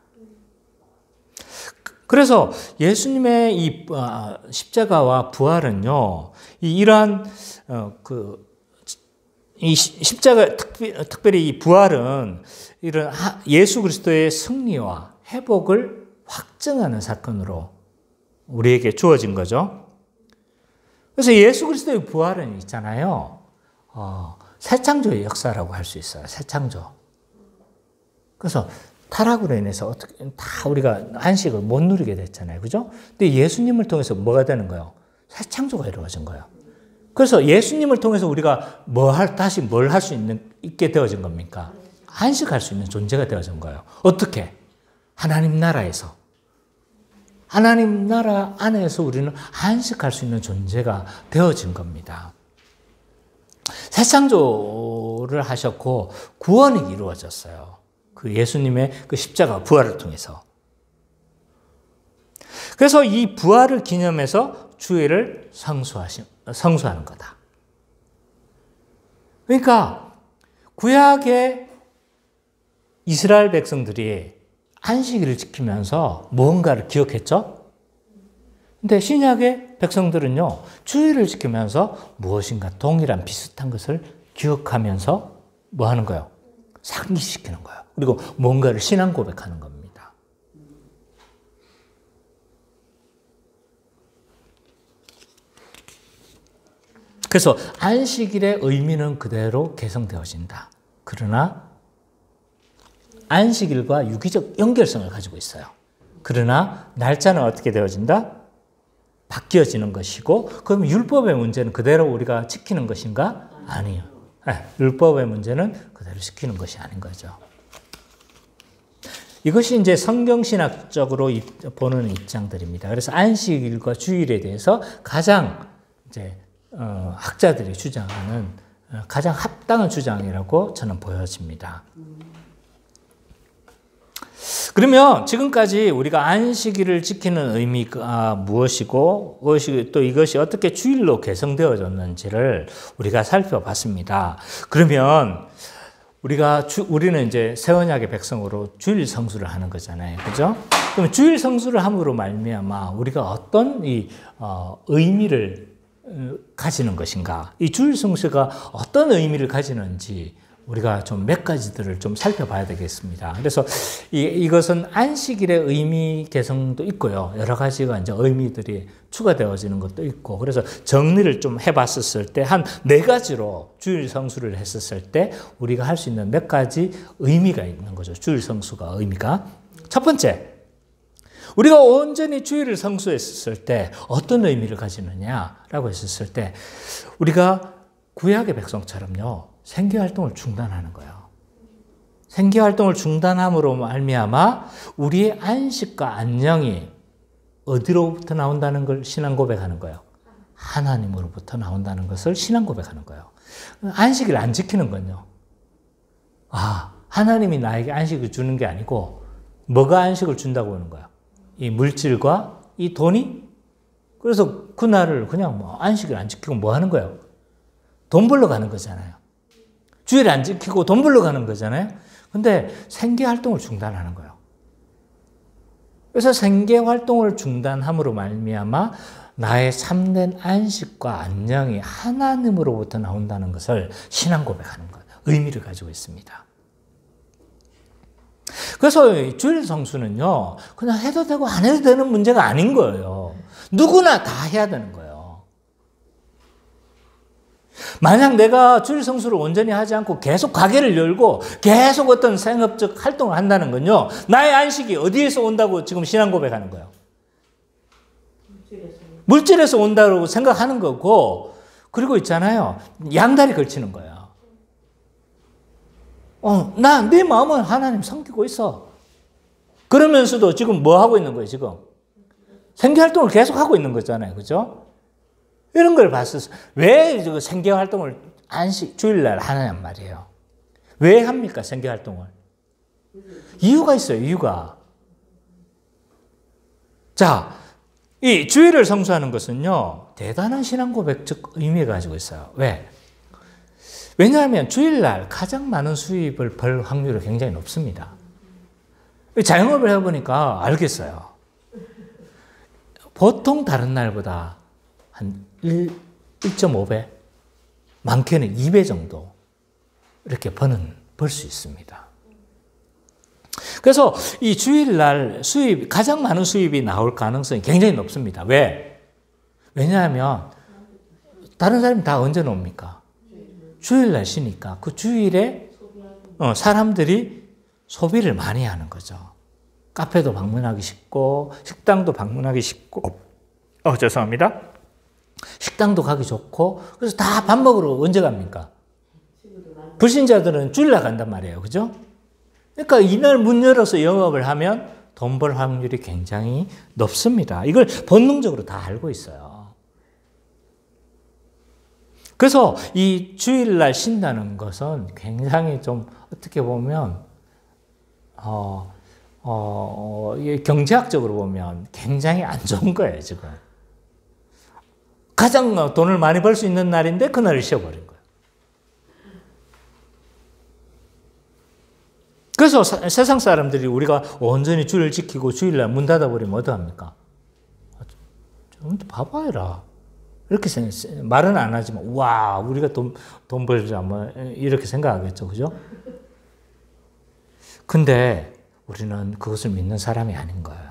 그래서 예수님의 이 십자가와 부활은요, 이러한 이 십자가 특별히 이 부활은 이런 예수 그리스도의 승리와 회복을 확증하는 사건으로 우리에게 주어진 거죠. 그래서 예수 그리스도의 부활은 있잖아요. 새 창조의 역사라고 할 수 있어요. 새 창조. 그래서 타락으로 인해서 어떻게 다 우리가 안식을 못 누리게 됐잖아요. 그죠? 근데 예수님을 통해서 뭐가 되는 거예요? 새 창조가 이루어진 거예요. 그래서 예수님을 통해서 우리가 다시 뭘 할 수 있게 되어진 겁니까? 안식할 수 있는 존재가 되어진 거예요. 어떻게? 하나님 나라에서. 하나님 나라 안에서 우리는 안식할 수 있는 존재가 되어진 겁니다. 새 창조를 하셨고 구원이 이루어졌어요. 그 예수님의 그 십자가 부활을 통해서. 그래서 이 부활을 기념해서 주일을 성수하는 거다. 그러니까 구약의 이스라엘 백성들이 안식일을 지키면서 무언가를 기억했죠? 근데 신약의 백성들은요, 주일을 지키면서 무엇인가 동일한 비슷한 것을 기억하면서 뭐 하는 거예요? 상기시키는 거예요. 그리고 뭔가를 신앙 고백하는 겁니다. 그래서 안식일의 의미는 그대로 개성되어진다. 그러나 안식일과 유기적 연결성을 가지고 있어요. 그러나 날짜는 어떻게 되어진다? 바뀌어지는 것이고, 그럼 율법의 문제는 그대로 우리가 지키는 것인가? 아니요. 율법의 문제는 그대로 지키는 것이 아닌 거죠. 이것이 이제 성경신학적으로 보는 입장들입니다. 그래서 안식일과 주일에 대해서 가장 이제 학자들이 주장하는 가장 합당한 주장이라고 저는 보여집니다. 그러면 지금까지 우리가 안식일을 지키는 의미가 무엇이고 또 이것이 어떻게 주일로 개성되어졌는지를 우리가 살펴봤습니다. 그러면 우리는 이제 새 언약의 백성으로 주일 성수를 하는 거잖아요. 그죠? 그럼 주일 성수를 함으로 말미암아 우리가 어떤 의미를 가지는 것인가? 이 주일 성수가 어떤 의미를 가지는지 우리가 좀 몇 가지들을 좀 살펴봐야 되겠습니다. 그래서 이것은 안식일의 의미 개성도 있고요. 여러 가지가 이제 의미들이 추가되어지는 것도 있고, 그래서 정리를 좀 해봤었을 때 한 4가지로 주일 성수를 했었을 때 우리가 할 수 있는 몇 가지 의미가 있는 거죠. 주일 성수가 의미가. 첫 번째, 우리가 온전히 주일을 성수했을 때 어떤 의미를 가지느냐라고 했었을 때 우리가 구약의 백성처럼요. 생계활동을 중단하는 거예요. 생계활동을 중단함으로 말미암아 우리의 안식과 안녕이 어디로부터 나온다는 걸 신앙 고백하는 거예요. 하나님으로부터 나온다는 것을 신앙 고백하는 거예요. 안식일 안 지키는 건요. 하나님이 나에게 안식을 주는 게 아니고 뭐가 안식을 준다고 하는 거야? 이 물질과 이 돈이? 그래서 그날을 그냥 뭐 안식을 안 지키고 뭐 하는 거예요? 돈 벌러 가는 거잖아요. 주일 안 지키고 돈 벌러 가는 거잖아요. 근데 생계 활동을 중단하는 거예요. 그래서 생계 활동을 중단함으로 말미암아 나의 참된 안식과 안녕이 하나님으로부터 나온다는 것을 신앙 고백하는 것, 의미를 가지고 있습니다. 그래서 주일 성수는요, 그냥 해도 되고 안 해도 되는 문제가 아닌 거예요. 누구나 다 해야 되는 거예요. 만약 내가 주일 성수를 온전히 하지 않고 계속 가게를 열고 계속 어떤 생업적 활동을 한다는 건요, 나의 안식이 어디에서 온다고 지금 신앙 고백하는 거예요? 물질에서 온다고 생각하는 거고, 그리고 있잖아요, 양다리 걸치는 거예요. 내 마음은 하나님 섬기고 있어. 그러면서도 지금 뭐 하고 있는 거예요, 지금? 생계활동을 계속 하고 있는 거잖아요. 그죠? 이런 걸 봤어요. 왜 생계활동을 주일날 하느냔 말이에요. 왜 합니까, 생계활동을? 이유가 있어요, 이유가. 자, 이 주일을 성수하는 것은요, 대단한 신앙 고백적 의미를 가지고 있어요. 왜? 왜냐하면 주일날 가장 많은 수입을 벌 확률이 굉장히 높습니다. 자영업을 해보니까 알겠어요. 보통 다른 날보다 한 1.5배, 많게는 2배 정도 이렇게 벌 수 있습니다. 그래서 이 주일날 가장 많은 수입이 나올 가능성이 굉장히 높습니다. 왜? 왜냐하면 다른 사람이 다 언제 놉니까? 주일날 쉬니까 그 주일에 사람들이 소비를 많이 하는 거죠. 카페도 방문하기 쉽고 식당도 방문하기 쉽고 죄송합니다. 식당도 가기 좋고 그래서 다 밥 먹으러 언제 갑니까? 불신자들은 주일날 간단 말이에요. 그죠? 그러니까 이날 문 열어서 영업을 하면 돈 벌 확률이 굉장히 높습니다. 이걸 본능적으로 다 알고 있어요. 그래서 이 주일날 쉰다는 것은 굉장히 좀 어떻게 보면 경제학적으로 보면 굉장히 안 좋은 거예요, 지금. 가장 돈을 많이 벌 수 있는 날인데 그날을 쉬어버린 거예요. 그래서 세상 사람들이 우리가 온전히 주일을 지키고 주일날 문 닫아버리면 어떡합니까? 좀 봐봐라. 이렇게 말은 안 하지만, 와, 우리가 돈 벌자, 뭐, 이렇게 생각하겠죠. 그죠? 근데 우리는 그것을 믿는 사람이 아닌 거예요.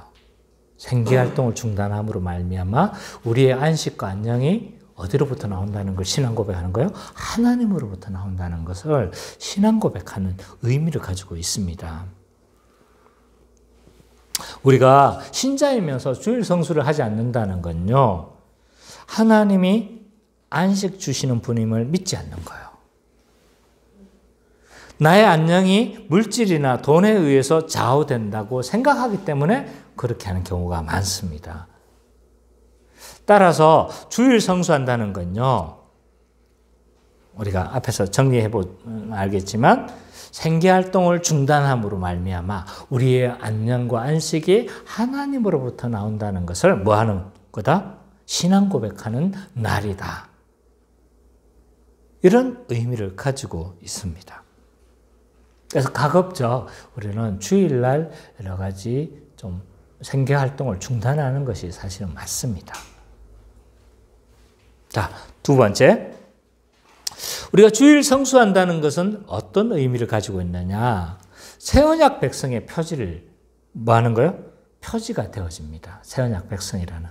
생계활동을 중단함으로 말미암아 우리의 안식과 안녕이 어디로부터 나온다는 걸 신앙 고백하는 거예요? 하나님으로부터 나온다는 것을 신앙 고백하는 의미를 가지고 있습니다. 우리가 신자이면서 주일 성수를 하지 않는다는 건요, 하나님이 안식 주시는 분임을 믿지 않는 거예요. 나의 안녕이 물질이나 돈에 의해서 좌우된다고 생각하기 때문에 그렇게 하는 경우가 많습니다. 따라서 주일 성수한다는 건요, 우리가 앞에서 정리해 보면 알겠지만 생계활동을 중단함으로 말미암아 우리의 안녕과 안식이 하나님으로부터 나온다는 것을 뭐 하는 거다? 신앙 고백하는 날이다. 이런 의미를 가지고 있습니다. 그래서 가급적 우리는 주일날 여러 가지 좀 생계활동을 중단하는 것이 사실은 맞습니다. 자, 두 번째. 우리가 주일 성수한다는 것은 어떤 의미를 가지고 있느냐? 새 언약 백성의 표지를 뭐 하는 거예요? 표지가 되어집니다. 새 언약 백성이라는.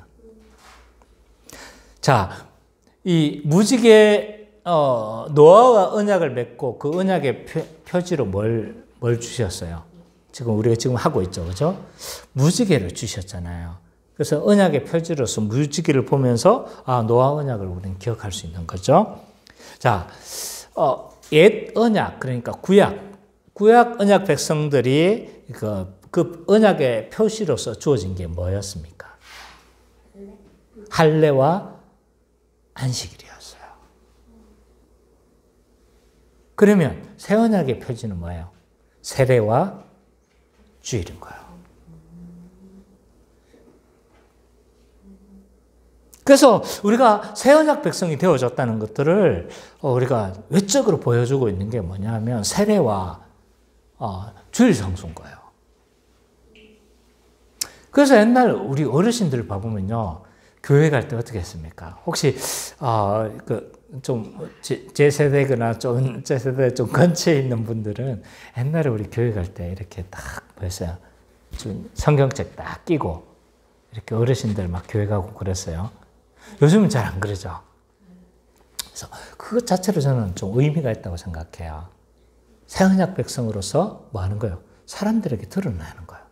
자, 이 무지개 노아와 언약을 맺고 그 언약의 표지로 뭘 주셨어요? 우리가 지금 하고 있죠, 그죠? 무지개를 주셨잖아요. 그래서 언약의 표지로서 무지개를 보면서 노아 언약을 우리는 기억할 수 있는 거죠. 자, 옛 언약, 그러니까 구약 언약 백성들이 그 언약의 표시로서 주어진 게 뭐였습니까? 할례와 안식일이었어요. 그러면 새 언약의 표지는 뭐예요? 세례와 주일인 거예요. 그래서 우리가 새 언약 백성이 되어졌다는 것들을 우리가 외적으로 보여주고 있는 게 뭐냐면 세례와 주일 성수인 거예요. 그래서 옛날 우리 어르신들 봐보면요, 교회 갈 때 어떻게 했습니까? 혹시 좀 제 세대거나 좀 제 세대 좀 근처에 있는 분들은 옛날에 우리 교회 갈 때 이렇게 딱 보였어요. 좀 성경책 딱 끼고 이렇게 어르신들 막 교회 가고 그랬어요. 요즘은 잘 안 그러죠. 그래서 그것 자체로 저는 좀 의미가 있다고 생각해요. 새 언약 백성으로서 뭐 하는 거예요? 사람들에게 드러나는 거예요.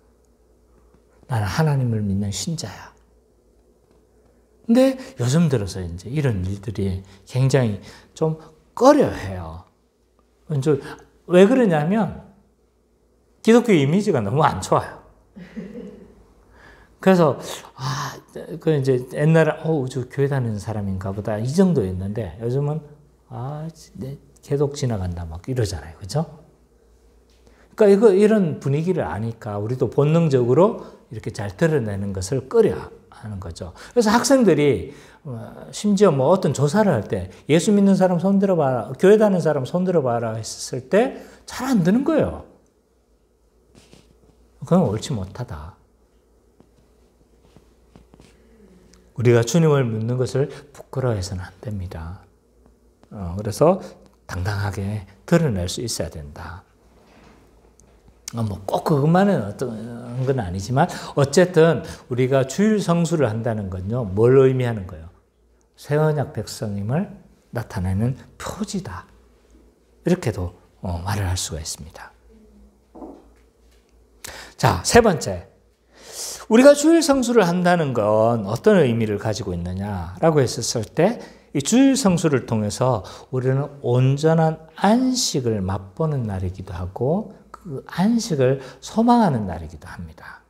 나는 하나님을 믿는 신자야. 근데 요즘 들어서 이제 이런 일들이 굉장히 좀 꺼려해요. 왜 그러냐면 기독교 이미지가 너무 안 좋아요. 그래서 그 이제 옛날에 저 교회 다니는 사람인가 보다 이 정도였는데 요즘은 계속 지나간다 막 이러잖아요. 그죠? 그러니까 이런 분위기를 아니까 우리도 본능적으로 이렇게 잘 드러내는 것을 꺼려 하는 거죠. 그래서 학생들이 심지어 뭐 어떤 조사를 할 때 예수 믿는 사람 손 들어봐라, 교회 다니는 사람 손 들어봐라 했을 때 잘 안 드는 거예요. 그건 옳지 못하다. 우리가 주님을 믿는 것을 부끄러워해서는 안 됩니다. 그래서 당당하게 드러낼 수 있어야 된다. 뭐 꼭 그것만은 어떤 건 아니지만 어쨌든 우리가 주일 성수를 한다는 건요, 뭘 의미하는 거예요? 새 언약 백성임을 나타내는 표지다. 이렇게도 말을 할 수가 있습니다. 자, 세 번째. 우리가 주일 성수를 한다는 건 어떤 의미를 가지고 있느냐라고 했었을 때 이 주일 성수를 통해서 우리는 온전한 안식을 맛보는 날이기도 하고 그 안식을 소망하는 날이기도 합니다.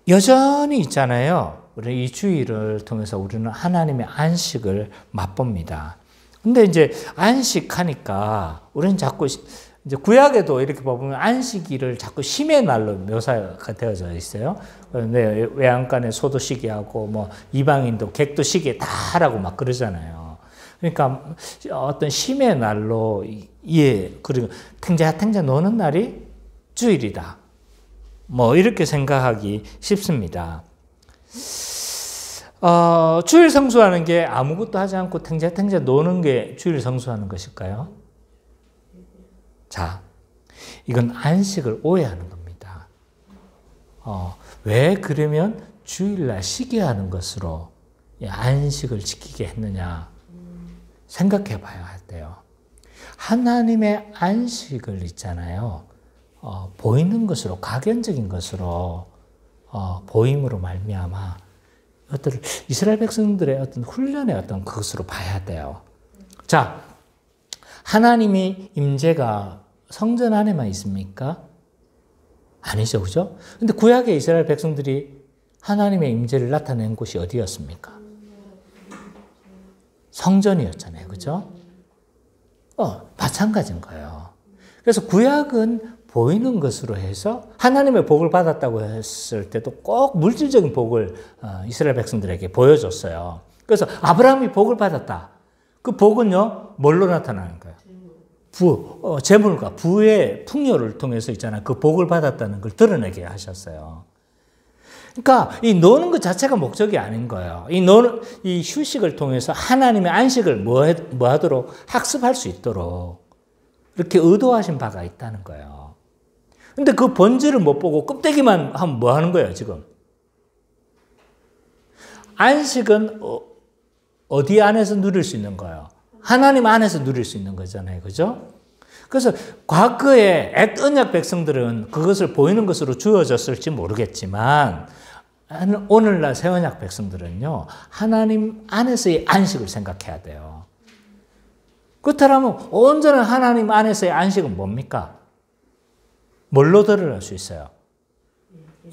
여전히 있잖아요. 우리 이 주일을 통해서 우리는 하나님의 안식을 맛봅니다. 근데 이제 안식하니까 우리는 자꾸 이제 구약에도 이렇게 보면 안식일을 자꾸 쉼의 날로 묘사가 되어져 있어요. 그런데 외양간에 소도 쉬게 하고 뭐 이방인도 객도 쉬게 다 하라고 막 그러잖아요. 그러니까 어떤 쉼의 날로 그리고 탱자탱자 노는 날이 주일이다. 뭐 이렇게 생각하기 쉽습니다. 주일 성수하는 게 아무것도 하지 않고 탱자탱자 노는 게 주일 성수하는 것일까요? 자, 이건 안식을 오해하는 겁니다. 왜 그러면 주일날 쉬게 하는 것으로 안식을 지키게 했느냐 생각해 봐야 돼요. 하나님의 안식을 있잖아요. 보이는 것으로, 각연적인 것으로 보임으로 말미암아 어떤 이스라엘 백성들의 어떤 훈련의 어떤 것으로 봐야 돼요. 자, 하나님의 임재가 성전 안에만 있습니까? 아니죠, 그죠? 근데 구약의 이스라엘 백성들이 하나님의 임재를 나타낸 곳이 어디였습니까? 성전이었잖아요, 그죠? 마찬가지인 거예요. 그래서 구약은 보이는 것으로 해서 하나님의 복을 받았다고 했을 때도 꼭 물질적인 복을 이스라엘 백성들에게 보여줬어요. 그래서 아브라함이 복을 받았다. 그 복은요, 뭘로 나타나는 거예요? 재물과 부의 풍요를 통해서 있잖아요. 그 복을 받았다는 걸 드러내게 하셨어요. 그러니까 이 노는 것 자체가 목적이 아닌 거예요. 이 휴식을 통해서 하나님의 안식을 뭐 하도록 학습할 수 있도록 이렇게 의도하신 바가 있다는 거예요. 근데 그 본질을 못 보고 껍데기만 하면 뭐 하는 거예요, 지금? 안식은 어디 안에서 누릴 수 있는 거예요? 하나님 안에서 누릴 수 있는 거잖아요. 그죠? 그래서 과거의 옛 언약 백성들은 그것을 보이는 것으로 주어졌을지 모르겠지만 오늘날 새 언약 백성들은요, 하나님 안에서의 안식을 생각해야 돼요. 그렇다면 온전한 하나님 안에서의 안식은 뭡니까? 뭘로 드러날 수 있어요?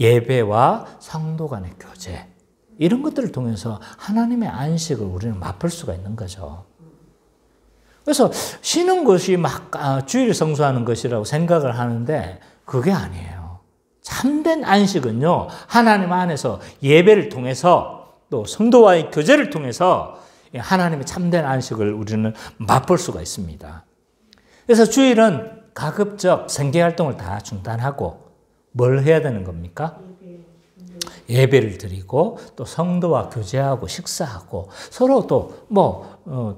예배와 성도 간의 교제. 이런 것들을 통해서 하나님의 안식을 우리는 맛볼 수가 있는 거죠. 그래서 쉬는 것이 막 주일 성수하는 것이라고 생각을 하는데 그게 아니에요. 참된 안식은요, 하나님 안에서 예배를 통해서 또 성도와의 교제를 통해서 하나님의 참된 안식을 우리는 맛볼 수가 있습니다. 그래서 주일은 가급적 생계활동을 다 중단하고 뭘 해야 되는 겁니까? 예배를 드리고 또 성도와 교제하고 식사하고 서로 또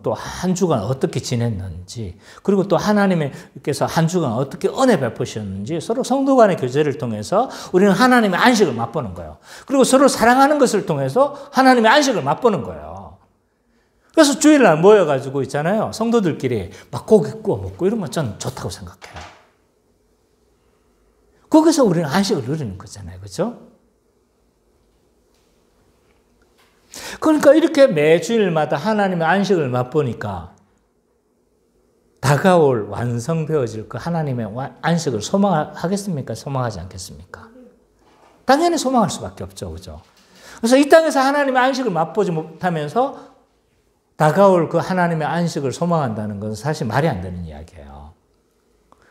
또 한 주간 어떻게 지냈는지, 그리고 또 하나님께서 한 주간 어떻게 은혜 베푸셨는지 서로 성도 간의 교제를 통해서 우리는 하나님의 안식을 맛보는 거예요. 그리고 서로 사랑하는 것을 통해서 하나님의 안식을 맛보는 거예요. 그래서 주일날 모여가지고 있잖아요. 성도들끼리 막 고기 구워 먹고 이런 건 저는 좋다고 생각해요. 거기서 우리는 안식을 누리는 거잖아요. 그렇죠? 그러니까 이렇게 매 주일마다 하나님의 안식을 맛보니까 다가올 완성되어질 그 하나님의 안식을 소망하겠습니까? 소망하지 않겠습니까? 당연히 소망할 수밖에 없죠. 그죠? 그래서 이 땅에서 하나님의 안식을 맛보지 못하면서 다가올 그 하나님의 안식을 소망한다는 것은 사실 말이 안 되는 이야기예요.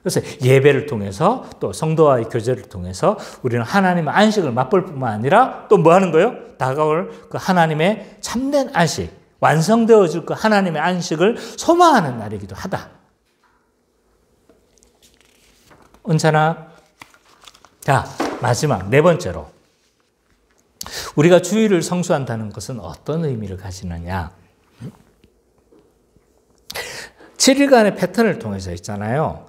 그래서 예배를 통해서 또 성도와의 교제를 통해서 우리는 하나님의 안식을 맛볼 뿐만 아니라 또 뭐 하는 거예요? 다가올 그 하나님의 참된 안식, 완성되어질 그 하나님의 안식을 소망하는 날이기도 하다. 언제나. 자, 마지막 네 번째로 우리가 주일을 성수한다는 것은 어떤 의미를 가지느냐. 7일간의 패턴을 통해서 있잖아요.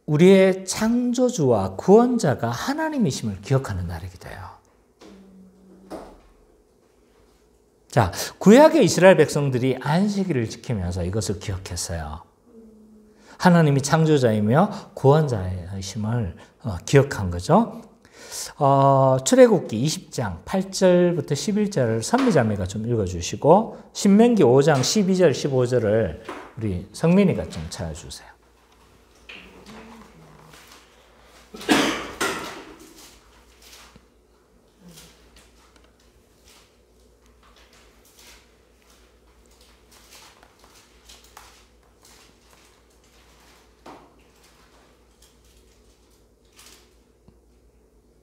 우리의 창조주와 구원자가 하나님이심을 기억하는 날이기도 해요. 자, 구약의 이스라엘 백성들이 안식일을 지키면서 이것을 기억했어요. 하나님이 창조자이며 구원자이심을 기억한 거죠. 출애굽기 20장 8절부터 11절을 선미자매가 좀 읽어주시고 신명기 5장 12절 15절을 우리 성민이가 좀 찾아주세요.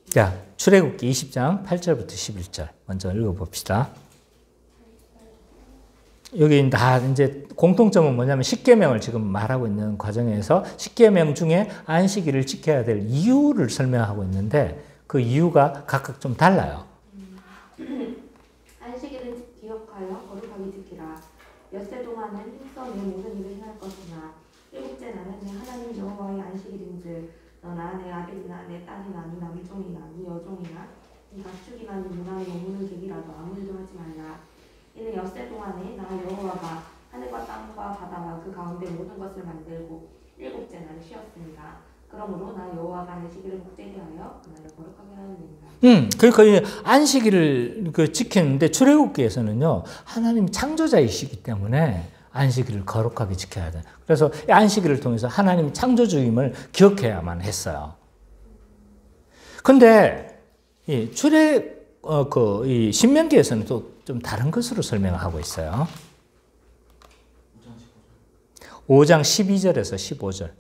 자, 출애굽기 20장 8절부터 11절 먼저 읽어봅시다. 여기 다 이제 공통점은 뭐냐면 십계명을 지금 말하고 있는 과정에서 십계명 중에 안식일을 지켜야 될 이유를 설명하고 있는데 그 이유가 각각 좀 달라요. 안식일을 기억하여 거룩하게 지키라. 엿새 동안은 힘써 내 모든 일을 행할 것이나 일곱째 날은 내 하나님 여호와의 안식일인즉 너나 내 아들이나 내 딸이나 네 남종이나 네 여종이나 네 가축이나 네 문화에 머무는 객이라도 아무 일도 하지 말라. 이는 엿새 동안에 나 여호와가 하늘과 땅과 바다와 그 가운데 모든 것을 만들고 일곱째 날 쉬었습니다. 그러므로 나 여호와가 안식일을 복되게 하여 그날을 거룩하게 하였느니라. 그러니까 안식일을 지키는데 출애굽기에서는요, 하나님 창조자이시기 때문에 안식일을 거룩하게 지켜야 돼. 그래서 안식일을 통해서 하나님 창조주임을 기억해야만 했어요. 근데 이 이 신명기에서는 또 좀 다른 것으로 설명하고 있어요. 5장 12절에서 15절.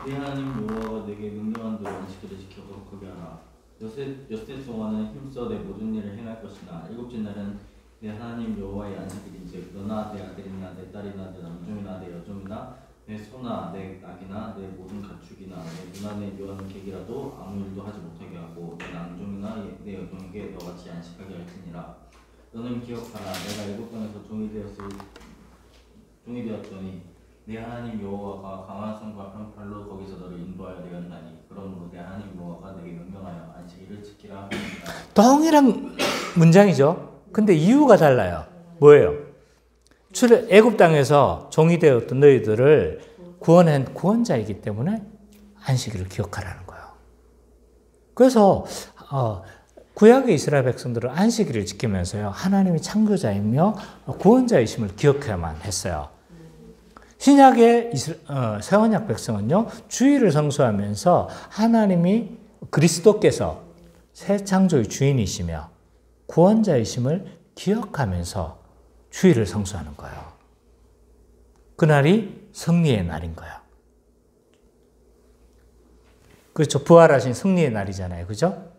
네 하나님 여호와가 내게 명령한 대로 안식일을 지켜 거룩하게 하라. 엿새 동안은 힘써 내 모든 일을 행할 것이나 일곱째 날은 내 하나님 여호와의 안식일인즉 너나 내 아들이나 내 딸이나 내 남종이나 내 여종이나 내 소나 내 낙이나 내 모든 가축이나 내 문안에 묘하는 객이라도 아무 일도 하지 못하게 하고 내 남종이나 내 여종에게 너같이 안식하게 할지니라. 너는 기억하라. 내가 일곱 땅에서 종이 되었더니 내 하나님 여호와가 강한 손과 편팔로 거기서 너를 인도하여 내었나니 그러므로 내 하나님 여호와가 내게 명령하여 안식일을 지키라 하니라. 동일한 문장이죠. 근데 이유가 달라요. 뭐예요? 애굽 땅에서 종이 되었던 너희들을 구원한 구원자이기 때문에 안식일을 기억하라는 거예요. 그래서 구약의 이스라엘 백성들은 안식일을 지키면서요, 하나님이 창조자이며 구원자이심을 기억해야만 했어요. 신약의 새언약 백성은요, 주일을 성수하면서 하나님이 그리스도께서 새 창조의 주인이시며 구원자이심을 기억하면서 주일을 성수하는 거예요. 그날이 승리의 날인 거예요. 그렇죠. 부활하신 승리의 날이잖아요. 그죠?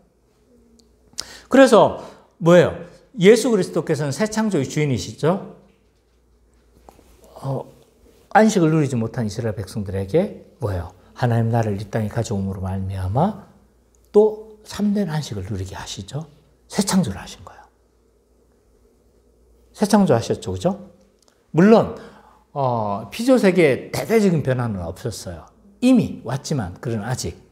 그래서 뭐예요? 예수 그리스도께서는 새 창조의 주인이시죠? 안식을 누리지 못한 이스라엘 백성들에게 뭐예요? 하나님 나라를 이 땅에 가져옴으로 말미암아 또 참된 안식을 누리게 하시죠. 새 창조를 하신 거예요. 새 창조 하셨죠. 그죠? 물론 피조 세계에 대대적인 변화는 없었어요. 이미 왔지만 그건 아직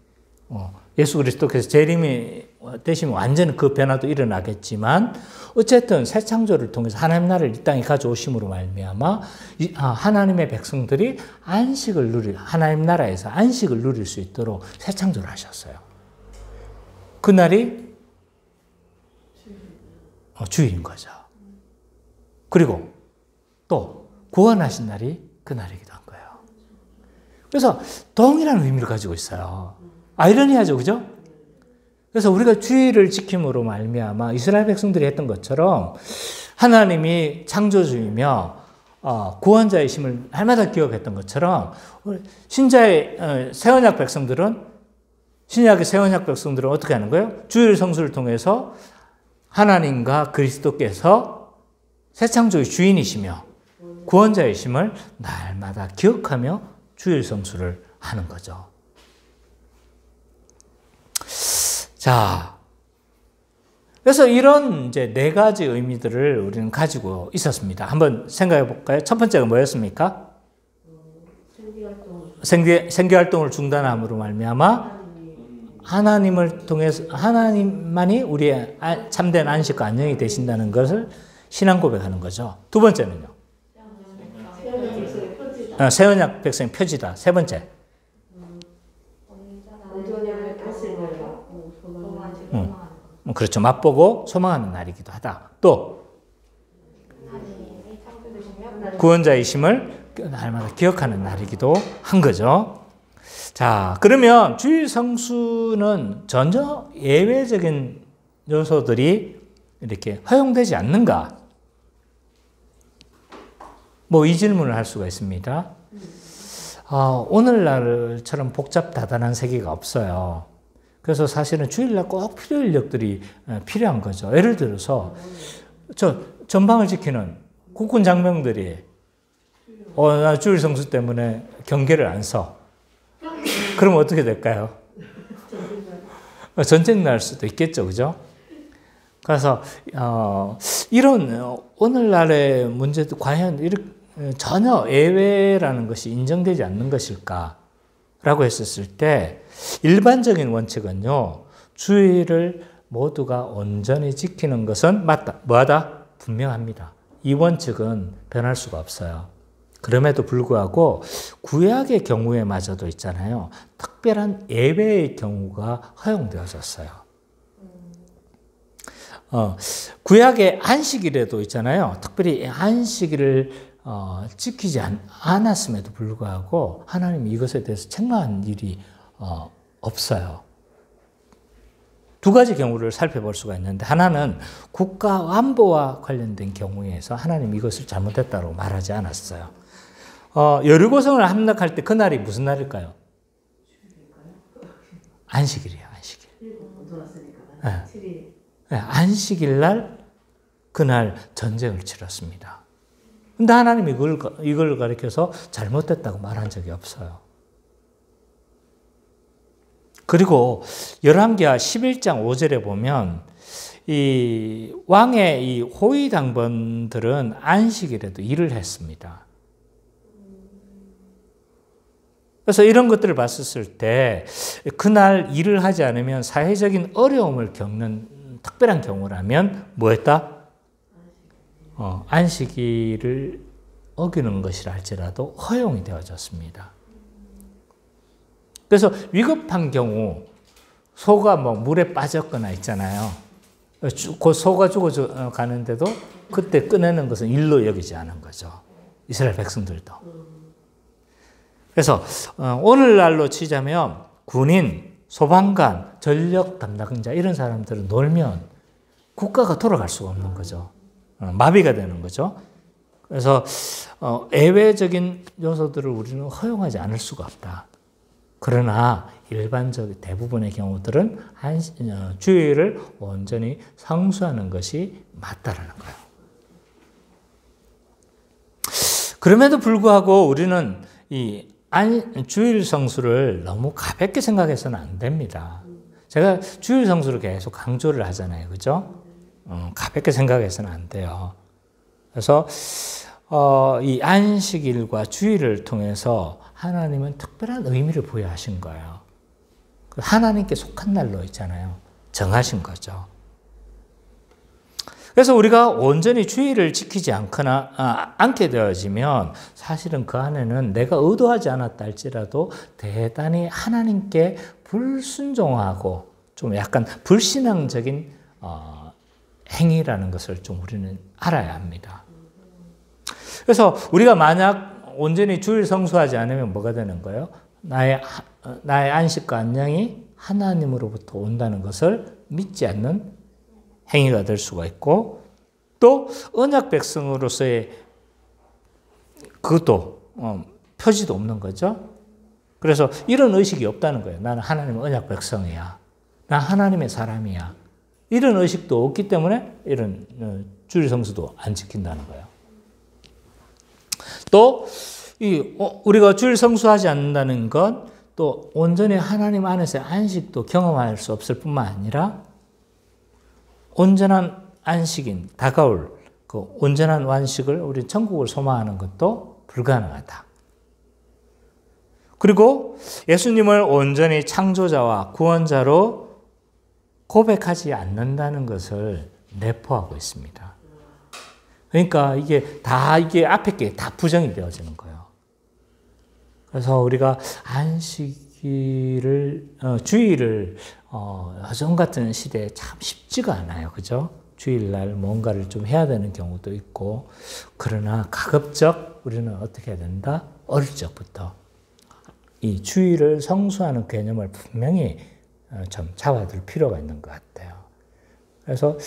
예수 그리스도께서 재림이 되시면 완전 그 변화도 일어나겠지만 어쨌든 새 창조를 통해서 하나님 나라를 이 땅에 가져오심으로 말미암아 하나님의 백성들이 하나님 나라에서 안식을 누릴 수 있도록 새 창조를 하셨어요. 그날이 주일인 거죠. 그리고 또 구원하신 날이 그날이기도 한 거예요. 그래서 동일한 의미를 가지고 있어요. 아이러니하죠, 그죠? 그래서 우리가 주일을 지킴으로 말미암아 이스라엘 백성들이 했던 것처럼 하나님이 창조주이며 구원자이심을 날마다 기억했던 것처럼 신약의 새 언약 백성들은 어떻게 하는 거예요? 주일 성수를 통해서 하나님과 그리스도께서 새 창조의 주인이시며 구원자이심을 날마다 기억하며 주일 성수를 하는 거죠. 자, 그래서 이런 이제 네 가지 의미들을 우리는 가지고 있었습니다. 한번 생각해 볼까요? 첫 번째가 뭐였습니까? 생계활동을 중단함으로 말미암아 하나님을 통해서 하나님만이 우리의 참된 안식과 안녕이 되신다는 것을 신앙 고백하는 거죠. 두 번째는요? 새 언약 백성의 표지다. 세 번째. 그렇죠. 맛보고 소망하는 날이기도 하다. 또 구원자이심을 날마다 기억하는 날이기도 한 거죠. 자, 그러면 주일 성수는 전혀 예외적인 요소들이 이렇게 허용되지 않는가? 뭐 이 질문을 할 수가 있습니다. 오늘날처럼 복잡다단한 세계가 없어요. 그래서 사실은 주일날 꼭 필요 인력들이 필요한 거죠. 예를 들어서 전방을 지키는 국군 장병들이 나 주일 성수 때문에 경계를 안 서. 그럼 어떻게 될까요? 전쟁 날 수도 있겠죠, 그죠? 그래서 이런 오늘날의 문제도 과연 전혀 예외라는 것이 인정되지 않는 것일까라고 했었을 때 일반적인 원칙은요, 주의를 모두가 온전히 지키는 것은 맞다. 뭐하다? 분명합니다. 이 원칙은 변할 수가 없어요. 그럼에도 불구하고 구약의 경우에마저도 있잖아요. 특별한 예외의 경우가 허용되어졌어요. 구약의 안식일에도 있잖아요. 특별히 안식일을 지키지 않았음에도 불구하고 하나님이 이것에 대해서 책망한 일이 없어요. 두 가지 경우를 살펴볼 수가 있는데 하나는 국가 안보와 관련된 경우에서 하나님이 이것을 잘못했다고 말하지 않았어요. 여리고성을 함락할 때 그날이 무슨 날일까요? 안식일이에요. 안식일. 네, 안식일 날 그날 전쟁을 치렀습니다. 근데 하나님이 이걸 가리켜서 잘못됐다고 말한 적이 없어요. 그리고 열왕기하 11장 5절에 보면 이 왕의 이 호위 당번들은 안식일에도 일을 했습니다. 그래서 이런 것들을 봤었을 때 그날 일을 하지 않으면 사회적인 어려움을 겪는 특별한 경우라면 뭐했다? 안식일을 어기는 것이라 할지라도 허용이 되어졌습니다. 그래서 위급한 경우 소가 뭐 물에 빠졌거나 있잖아요. 그 소가 죽어 가는데도 그때 꺼내는 것은 일로 여기지 않은 거죠. 이스라엘 백성들도. 그래서 오늘날로 치자면 군인, 소방관, 전력 담당자 이런 사람들은 놀면 국가가 돌아갈 수가 없는 거죠. 마비가 되는 거죠. 그래서 예외적인 요소들을 우리는 허용하지 않을 수가 없다. 그러나 일반적 대부분의 경우들은 주일을 온전히 성수하는 것이 맞다라는 거예요. 그럼에도 불구하고 우리는 이 주일 성수를 너무 가볍게 생각해서는 안 됩니다. 제가 주일 성수를 계속 강조를 하잖아요. 그죠? 가볍게 생각해서는 안 돼요. 그래서 이 안식일과 주일을 통해서 하나님은 특별한 의미를 부여하신 거예요. 하나님께 속한 날로 있잖아요. 정하신 거죠. 그래서 우리가 온전히 주일을 지키지 않게 되어지면 사실은 그 안에는 내가 의도하지 않았다 할지라도 대단히 하나님께 불순종하고 좀 약간 불신앙적인 행위라는 것을 좀 우리는 알아야 합니다. 그래서 우리가 만약 온전히 주일 성수하지 않으면 뭐가 되는 거예요? 나의 안식과 안녕이 하나님으로부터 온다는 것을 믿지 않는 행위가 될 수가 있고, 또 언약 백성으로서의 그것도 표지도 없는 거죠. 그래서 이런 의식이 없다는 거예요. 나는 하나님의 언약 백성이야. 난 하나님의 사람이야. 이런 의식도 없기 때문에 이런 주일 성수도 안 지킨다는 거예요. 또 우리가 주일 성수하지 않는다는 건 또 온전히 하나님 안에서의 안식도 경험할 수 없을 뿐만 아니라 온전한 안식인 다가올 그 온전한 완식을 우리 천국을 소망하는 것도 불가능하다. 그리고 예수님을 온전히 창조자와 구원자로 고백하지 않는다는 것을 내포하고 있습니다. 그러니까 이게 앞에 게 다 부정이 되어지는 거예요. 그래서 우리가 주일을 요즘 같은 시대에 참 쉽지가 않아요. 그죠? 주일날 뭔가를 좀 해야 되는 경우도 있고, 그러나 가급적 우리는 어떻게 해야 된다? 어릴 적부터 이 주일을 성수하는 개념을 분명히 좀 잡아둘 필요가 있는 것 같아요. 그래서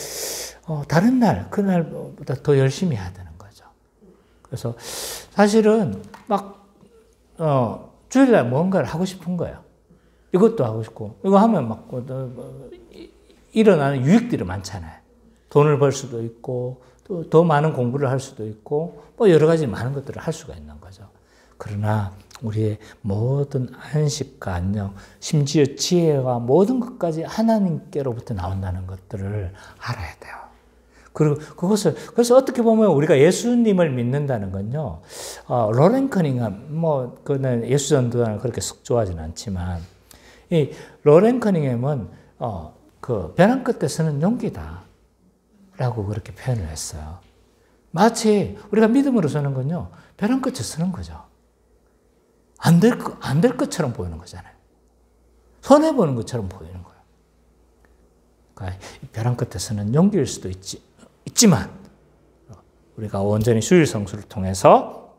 다른 날, 그날보다 더 열심히 해야 되는 거죠. 그래서 사실은 막 주일날 뭔가를 하고 싶은 거예요. 이것도 하고 싶고, 이거 하면 막 일어나는 유익들이 많잖아요. 돈을 벌 수도 있고, 또 더 많은 공부를 할 수도 있고, 뭐 여러 가지 많은 것들을 할 수가 있는 거죠. 그러나 우리의 모든 안식과 안녕, 심지어 지혜와 모든 것까지 하나님께로부터 나온다는 것들을 알아야 돼요. 그리고 그래서 어떻게 보면 우리가 예수님을 믿는다는 건요, 로렌 커닝엄, 그는 예수 전도단을 그렇게 썩 좋아하지는 않지만, 이 로렌 커닝엄은 그 벼랑 끝에 서는 용기다 라고 그렇게 표현을 했어요. 마치 우리가 믿음으로 서는 건요, 벼랑 끝에 서는 거죠. 안 될 것처럼 보이는 거잖아요. 손해보는 것처럼 보이는 거예요. 그러니까 벼랑 끝에 서는 용기일 수도 있지만 우리가 온전히 주일 성수를 통해서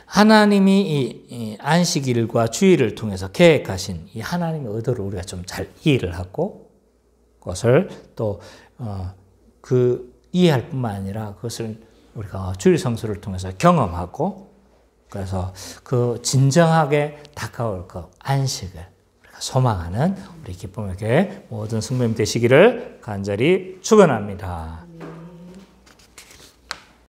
하나님이 이 안식일과 주일을 통해서 계획하신 이 하나님의 의도를 우리가 좀 잘 이해를 하고, 그것을 또 이해할 뿐만 아니라 그것을 우리가 주일 성수를 통해서 경험하고, 그래서 그 진정하게 다가올 그 안식을 우리가 소망하는 우리 기쁨의 교회 모든 성도님 되시기를 간절히 축원합니다.